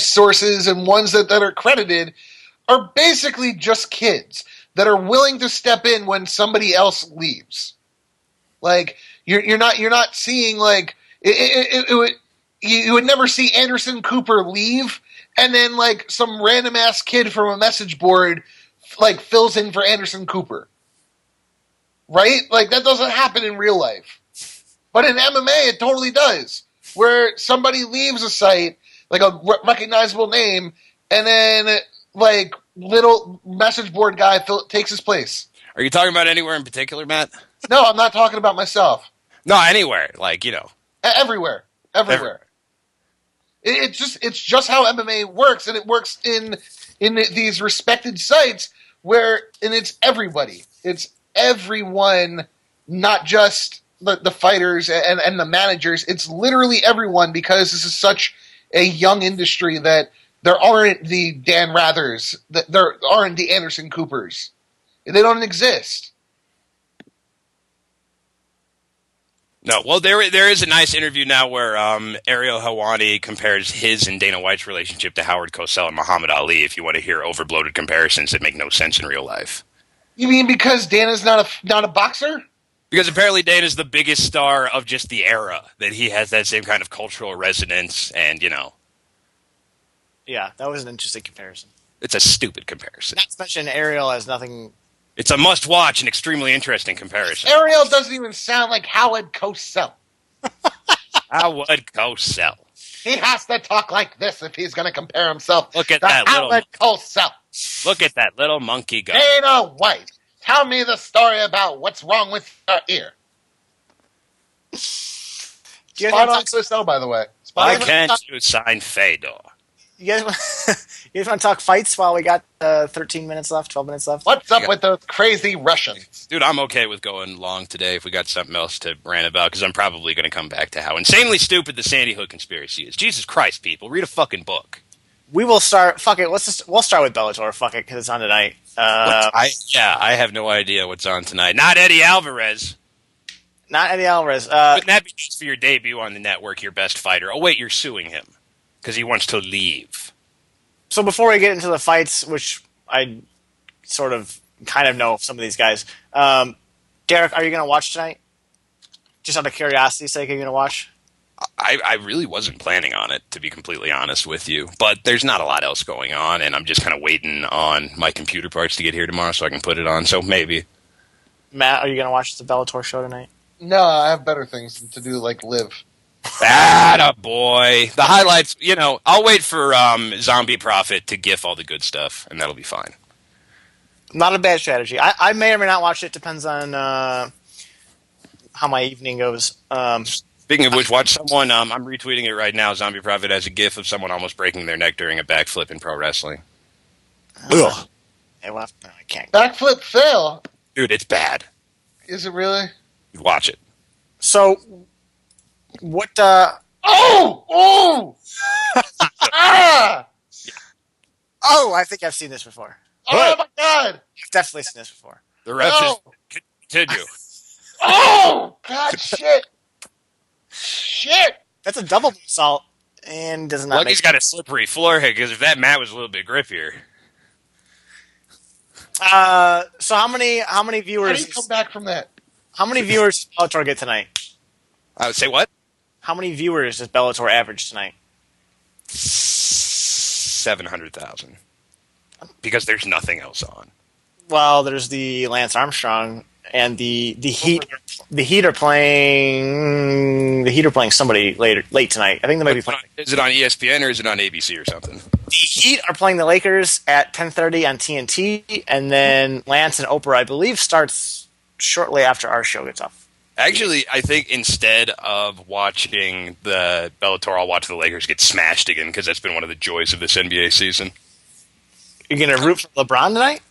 sources and ones that are credited are basically just kids that are willing to step in when somebody else leaves. Like you're not seeing like you would never see Anderson Cooper leave and then like some random ass kid from a message board like fills in for Anderson Cooper. Right? Like that doesn't happen in real life. But in MMA it totally does. Where somebody leaves a site, like a recognizable name, and then like little message board guy takes his place. Are you talking about anywhere in particular, Matt? No, I'm not talking about myself. No, anywhere. Like, you know. Everywhere. It's just how MMA works, and it works in these respected sites where, and it's everybody. It's everyone, not just the fighters and the managers. It's literally everyone, because this is such a young industry that there aren't the Dan Rathers, there aren't the Anderson Coopers. They don't exist. No, well, there is a nice interview now where Ariel Helwani compares his and Dana White's relationship to Howard Cosell and Muhammad Ali, if you want to hear overbloated comparisons that make no sense in real life. You mean because Dana's not a boxer? Because apparently Dana's the biggest star of just the era, that he has that same kind of cultural resonance, and, you know. Yeah, that was an interesting comparison. It's a stupid comparison. Not to mention Ariel has nothing... It's a must-watch and extremely interesting comparison. Ariel doesn't even sound like Howard Cosell. Howard Cosell. He has to talk like this if he's going to compare himself Look at to that Howard Cosell. Look at that little monkey go. Dana White, tell me the story about what's wrong with your ear. Spot on Cosell, by the way. Why can't you sign Fedor? You guys want to talk fights while we got 13 minutes left, 12 minutes left? What's up with those crazy Russians? Dude, I'm okay with going long today if we got something else to rant about, because I'm probably going to come back to how insanely stupid the Sandy Hook conspiracy is. Jesus Christ, people, read a fucking book. we will start. Fuck it. We'll start with Bellator. Fuck it, because it's on tonight. I have no idea what's on tonight. Not Eddie Alvarez. Not Eddie Alvarez. Wouldn't that be just for your debut on the network, your best fighter? Oh, wait, you're suing him because he wants to leave. So before we get into the fights, which I sort of kind of know some of these guys, Derek, are you going to watch tonight? Just out of curiosity's sake, are you going to watch? I really wasn't planning on it, to be completely honest with you. But there's not a lot else going on, and I'm just kind of waiting on my computer parts to get here tomorrow so I can put it on. So maybe. Matt, are you going to watch the Bellator show tonight? No, I have better things to do, like live. Boy. The highlights, I'll wait for Zombie Prophet to gif all the good stuff, and that'll be fine. Not a bad strategy. I may or may not watch it. Depends on how my evening goes. Speaking of which, watch someone, I'm retweeting it right now, Zombie Prophet has a gif of someone almost breaking their neck during a backflip in pro wrestling. Ugh. Hey, well, no, I can't. Backflip fail? Dude, it's bad. Is it really? Watch it. So, what, Oh! Ah! Oh, I think I've seen this before. Oh my god! I've definitely seen this before. The ref is... Continue. Oh! God, shit! Shit! That's a double moonsault, and does not. Lucky's got a slippery floor here because if that mat was a little bit grippier. So how many viewers? How do you come back from that? How many viewers does Bellator get tonight? I would say what? How many viewers does Bellator average tonight? 700,000. Because there's nothing else on. Well, there's the Lance Armstrong and the Heat. The Heat are playing. The Heat are playing somebody late tonight. I think they might be playing. Is it on ESPN or is it on ABC or something? The Heat are playing the Lakers at 10:30 on TNT, and then Lance and Oprah, I believe, starts shortly after our show gets off. Actually, I think instead of watching the Bellator, I'll watch the Lakers get smashed again because that's been one of the joys of this NBA season. You're gonna root for LeBron tonight?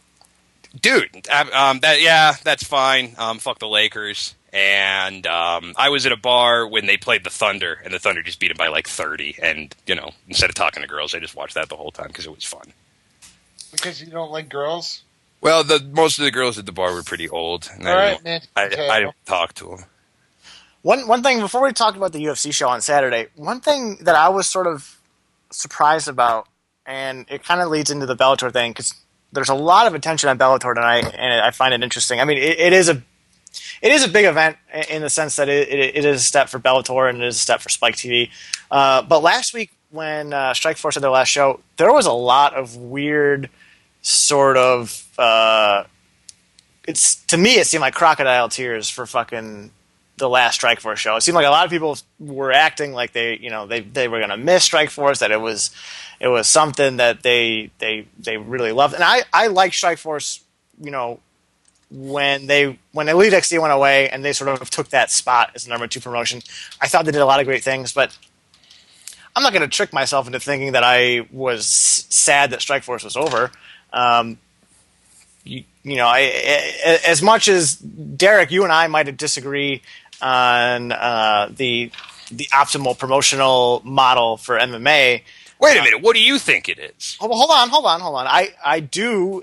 Dude, that's fine. Fuck the Lakers. And I was at a bar when they played the Thunder, and the Thunder just beat them by like 30. And, instead of talking to girls, I just watched that the whole time because it was fun. Because you don't like girls? Well, most of the girls at the bar were pretty old. And I didn't talk to them. One thing, before we talk about the UFC show on Saturday, one thing that I was sort of surprised about, and it kind of leads into the Bellator thing, because there's a lot of attention on Bellator tonight, and I find it interesting. I mean, it is a big event in the sense that it is a step for Bellator and it is a step for Spike TV. But last week when Strikeforce had their last show, there was a lot of weird sort of to me it seemed like crocodile tears for fucking the last Strikeforce show. It seemed like a lot of people were acting like they were going to miss Strikeforce, that it was something that they really loved. And I like Strikeforce, when Elite XD went away and they sort of took that spot as the number 2 promotion. I thought they did a lot of great things, but I'm not going to trick myself into thinking that I was sad that Strikeforce was over. As much as Derek, you and I might disagree on the optimal promotional model for MMA. Wait a minute, what do you think it is? Hold on. I do,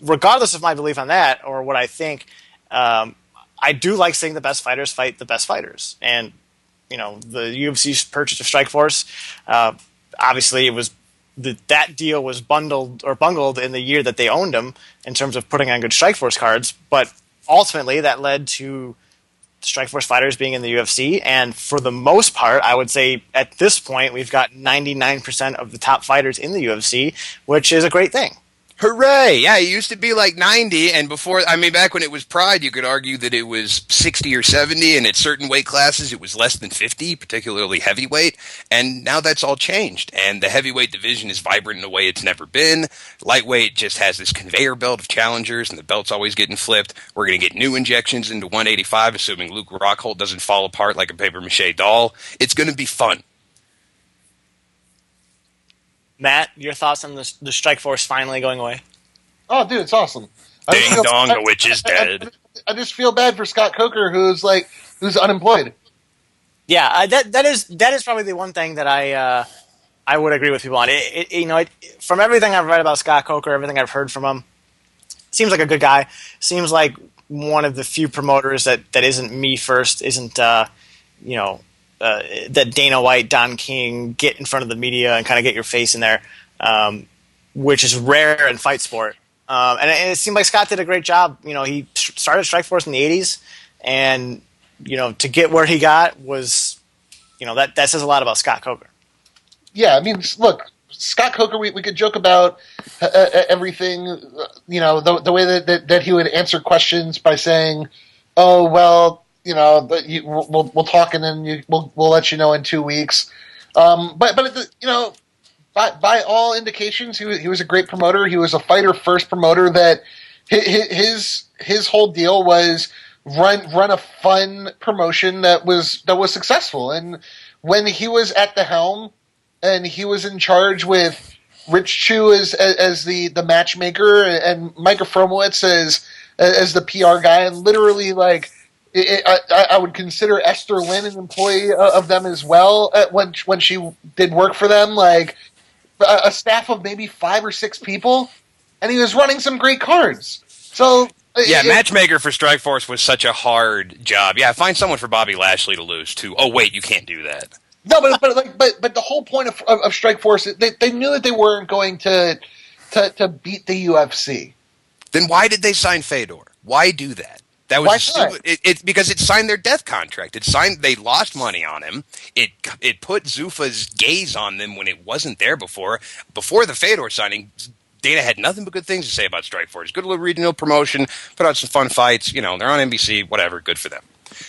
regardless of my belief on that or what I think, I do like seeing the best fighters fight the best fighters. And, the UFC's purchase of Strikeforce, obviously it was that deal was bungled in the year that they owned them in terms of putting on good Strikeforce cards, but ultimately that led to Strikeforce fighters being in the UFC, and for the most part, I would say at this point we've got 99% of the top fighters in the UFC, which is a great thing. Hooray! Yeah, it used to be like 90, and back when it was Pride, you could argue that it was 60 or 70, and at certain weight classes it was less than 50, particularly heavyweight, and now that's all changed, and the heavyweight division is vibrant in a way it's never been. Lightweight just has this conveyor belt of challengers, and the belt's always getting flipped. We're going to get new injections into 185, assuming Luke Rockhold doesn't fall apart like a papier-mâché doll. It's going to be fun. Matt, your thoughts on the Strikeforce finally going away? Oh, dude, it's awesome. Ding dong, the witch is dead. I just feel bad for Scott Coker, who's unemployed. Yeah, that is probably the one thing that I I would agree with people on it. From everything I've read about Scott Coker, everything I've heard from him, seems like a good guy. Seems like one of the few promoters that isn't me first, isn't that Dana White, Don King get in front of the media and kind of get your face in there, which is rare in fight sport. And it seemed like Scott did a great job. He started Strikeforce in the 80s, and to get where he got was, that says a lot about Scott Coker. Yeah, I mean, look, Scott Coker, we could joke about everything, the way that he would answer questions by saying, "Oh, well, we'll talk and then we'll let you know in 2 weeks." By all indications, he was a great promoter. He was a fighter first promoter. That his whole deal was run a fun promotion that was successful. And when he was at the helm and he was in charge with Rich Chu as the matchmaker and Micah Fromowitz as the PR guy, and literally I would consider Esther Lynn an employee of them as well when she did work for them, like a staff of maybe 5 or 6 people, and he was running some great cards. So yeah, matchmaker for Strikeforce was such a hard job. Yeah, find someone for Bobby Lashley to lose to. Oh wait, you can't do that. No, but the whole point of Strikeforce, they knew that they weren't going to beat the UFC. Then why did they sign Fedor? Why do that? That was stupid. It's because it signed their death contract. They lost money on him. It put Zuffa's gaze on them when it wasn't there before. Before the Fedor signing, Dana had nothing but good things to say about Strikeforce. Good little regional promotion, put out some fun fights. They're on NBC, whatever, good for them.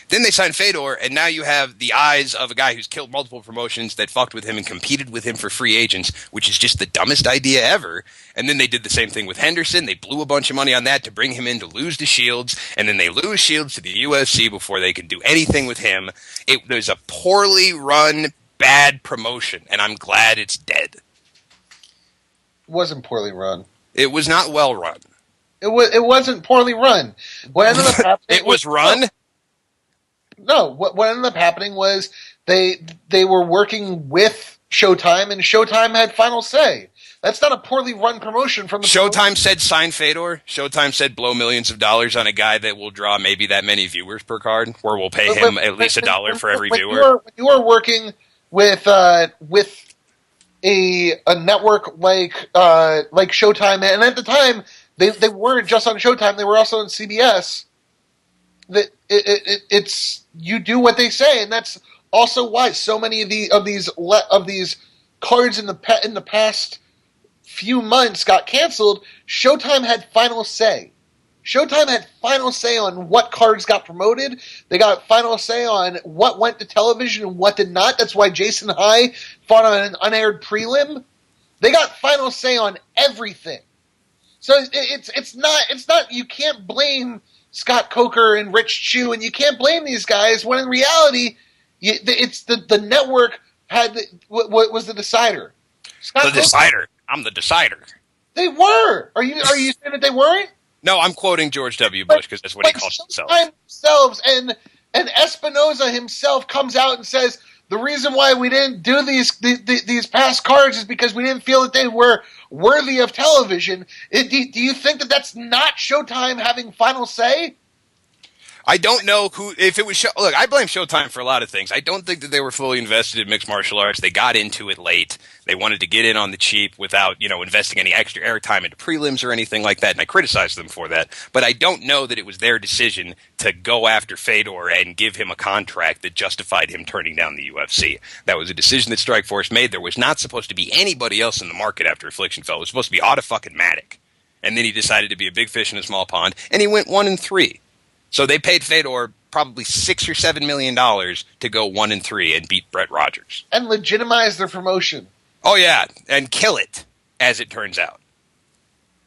Then they signed Fedor, and now you have the eyes of a guy who's killed multiple promotions that fucked with him and competed with him for free agents, which is just the dumbest idea ever. And then they did the same thing with Henderson. They blew a bunch of money on that to bring him in to lose to Shields, and then they lose Shields to the UFC before they could do anything with him. It was a poorly run, bad promotion, and I'm glad it's dead. It wasn't poorly run. It was not well run. It wasn't poorly run. What ended up happening it was run? No, what ended up happening was they were working with Showtime, and Showtime had final say. That's not a poorly run promotion from the Showtime said sign Fedor. Showtime said blow millions of dollars on a guy that will draw maybe that many viewers per card, or we'll pay him at least $1 for every viewer. When you are working with a network like Showtime, and at the time they weren't just on Showtime; they were also on CBS. That it's you do what they say, and that's also why so many of these cards in the past few months got canceled. Showtime had final say. Showtime had final say on what cards got promoted. They got final say on what went to television and what did not. That's why Jason High fought on an unaired prelim. They got final say on everything. So it's not you can't blame Scott Coker and Rich Chu, and you can't blame these guys when in reality, it's the network was the decider. Decider. I'm the decider. They were. Are you saying that they weren't? No, I'm quoting George W. Bush because that's what he calls himself. Themselves and Espinoza himself comes out and says the reason why we didn't do these past cards is because we didn't feel that they were worthy of television. Do you think that that's not Showtime having final say? I don't know if it was look, I blame Showtime for a lot of things. I don't think that they were fully invested in mixed martial arts. They got into it late. They wanted to get in on the cheap without, investing any extra airtime into prelims or anything like that, and I criticized them for that. But I don't know that it was their decision to go after Fedor and give him a contract that justified him turning down the UFC. That was a decision that Strikeforce made. There was not supposed to be anybody else in the market after Affliction fell. It was supposed to be Autofucking-matic. And then he decided to be a big fish in a small pond, and he went 1-3. So they paid Fedor probably $6 or $7 million to go 1-3 and beat Brett Rogers and legitimize their promotion. Oh yeah, and kill it, as it turns out.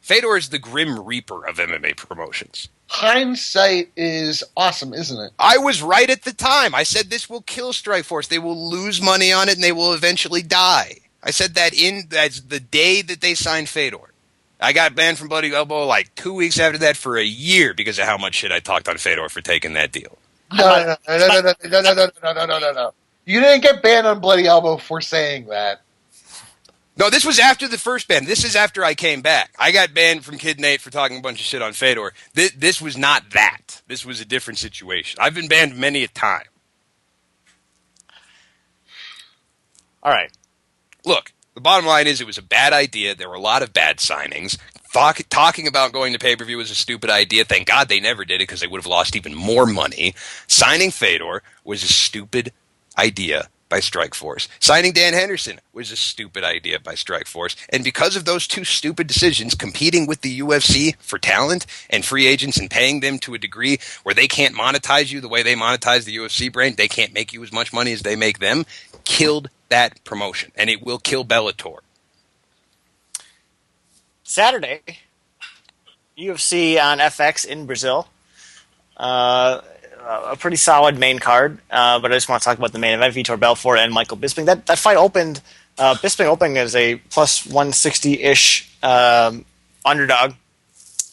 Fedor is the Grim Reaper of MMA promotions. Hindsight is awesome, isn't it? I was right at the time. I said this will kill Strikeforce. They will lose money on it, and they will eventually die. I said that as the day that they signed Fedor. I got banned from Bloody Elbow like 2 weeks after that for a year because of how much shit I talked on Fedor for taking that deal. No. You didn't get banned on Bloody Elbow for saying that. No, this was after the first ban. This is after I came back. I got banned from Kid Nate for talking a bunch of shit on Fedor. This was not that. This was a different situation. I've been banned many a time. All right. Look, the bottom line is it was a bad idea. There were a lot of bad signings. Talking about going to pay-per-view was a stupid idea. Thank God they never did it because they would have lost even more money. Signing Fedor was a stupid idea by Strikeforce. Signing Dan Henderson was a stupid idea by Strikeforce. And because of those two stupid decisions, competing with the UFC for talent and free agents and paying them to a degree where they can't monetize you the way they monetize the UFC brand, they can't make you as much money as they make them, killed that promotion. And it will kill Bellator. Saturday, UFC on FX in Brazil. A pretty solid main card, but I just want to talk about the main event: Vitor Belfort and Michael Bisping. That fight opened. Bisping opening as a plus 160-ish underdog,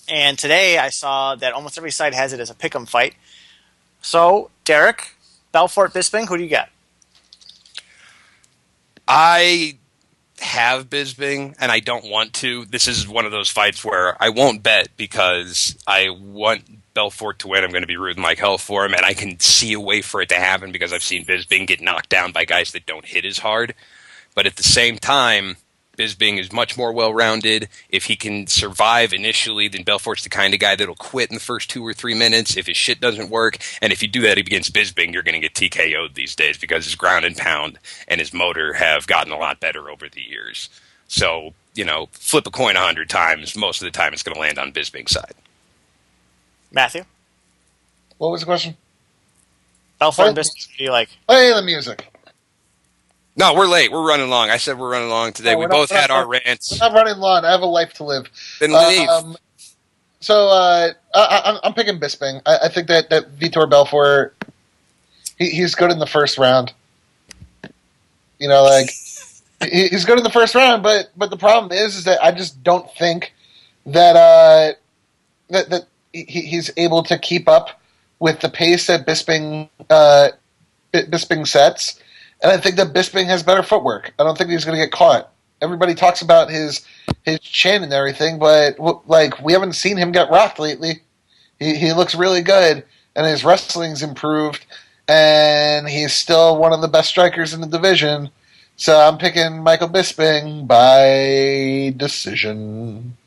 and today I saw that almost every site has it as a pick'em fight. So, Derek, Belfort, Bisping, who do you got? I have Bisping, and I don't want to. This is one of those fights where I won't bet because I want Belfort to win. I'm going to be rooting like hell for him, and I can see a way for it to happen because I've seen Bisping get knocked down by guys that don't hit as hard. But at the same time, Bisping is much more well-rounded. If he can survive initially, then Belfort's the kind of guy that'll quit in the first 2 or 3 minutes if his shit doesn't work. And if you do that against Bisping, you're going to get TKO'd these days because his ground and pound and his motor have gotten a lot better over the years. So, flip a coin 100 times. Most of the time it's going to land on Bisping's side. Matthew? What was the question? Belfort and Bisping, who do you like? Play the music. No, we're late. We're running long. I said we're running long today. No, we both had our rants. We're not running long. I have a life to live. Then leave. I'm picking Bisping. I think that Vitor Belfort, he's good in the first round. He's good in the first round, but the problem is that I just don't think that that he's able to keep up with the pace that Bisping sets. And I think that Bisping has better footwork. I don't think he's going to get caught. Everybody talks about his chin and everything, but we haven't seen him get rocked lately. He looks really good, and his wrestling's improved, and he's still one of the best strikers in the division. So I'm picking Michael Bisping by decision.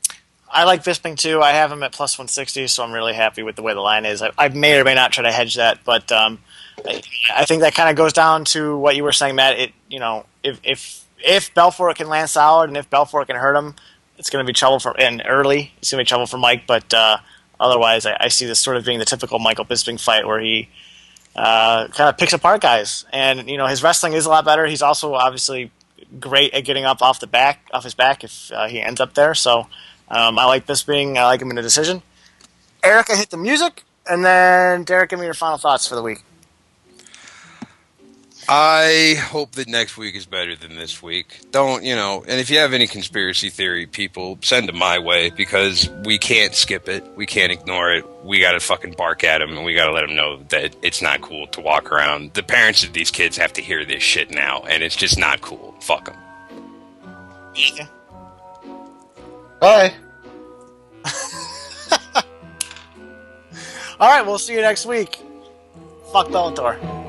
I like Bisping too. I have him at plus 160, so I'm really happy with the way the line is. I may or may not try to hedge that, but I think that kind of goes down to what you were saying, Matt. If Belfort can land solid and if Belfort can hurt him, it's going to be trouble it's going to be trouble for Mike. But otherwise, I see this sort of being the typical Michael Bisping fight where he kind of picks apart guys, and his wrestling is a lot better. He's also obviously great at getting up off his back if he ends up there. So I like Bisping. I like him in a decision. Erica, hit the music, and then Derek, give me your final thoughts for the week. I hope that next week is better than this week. And if you have any conspiracy theory, people, send them my way because we can't skip it. We can't ignore it. We got to fucking bark at them and we got to let them know that it's not cool to walk around. The parents of these kids have to hear this shit now, and it's just not cool. Fuck them. Yeah. Bye. All right, we'll see you next week. Fuck Bellator.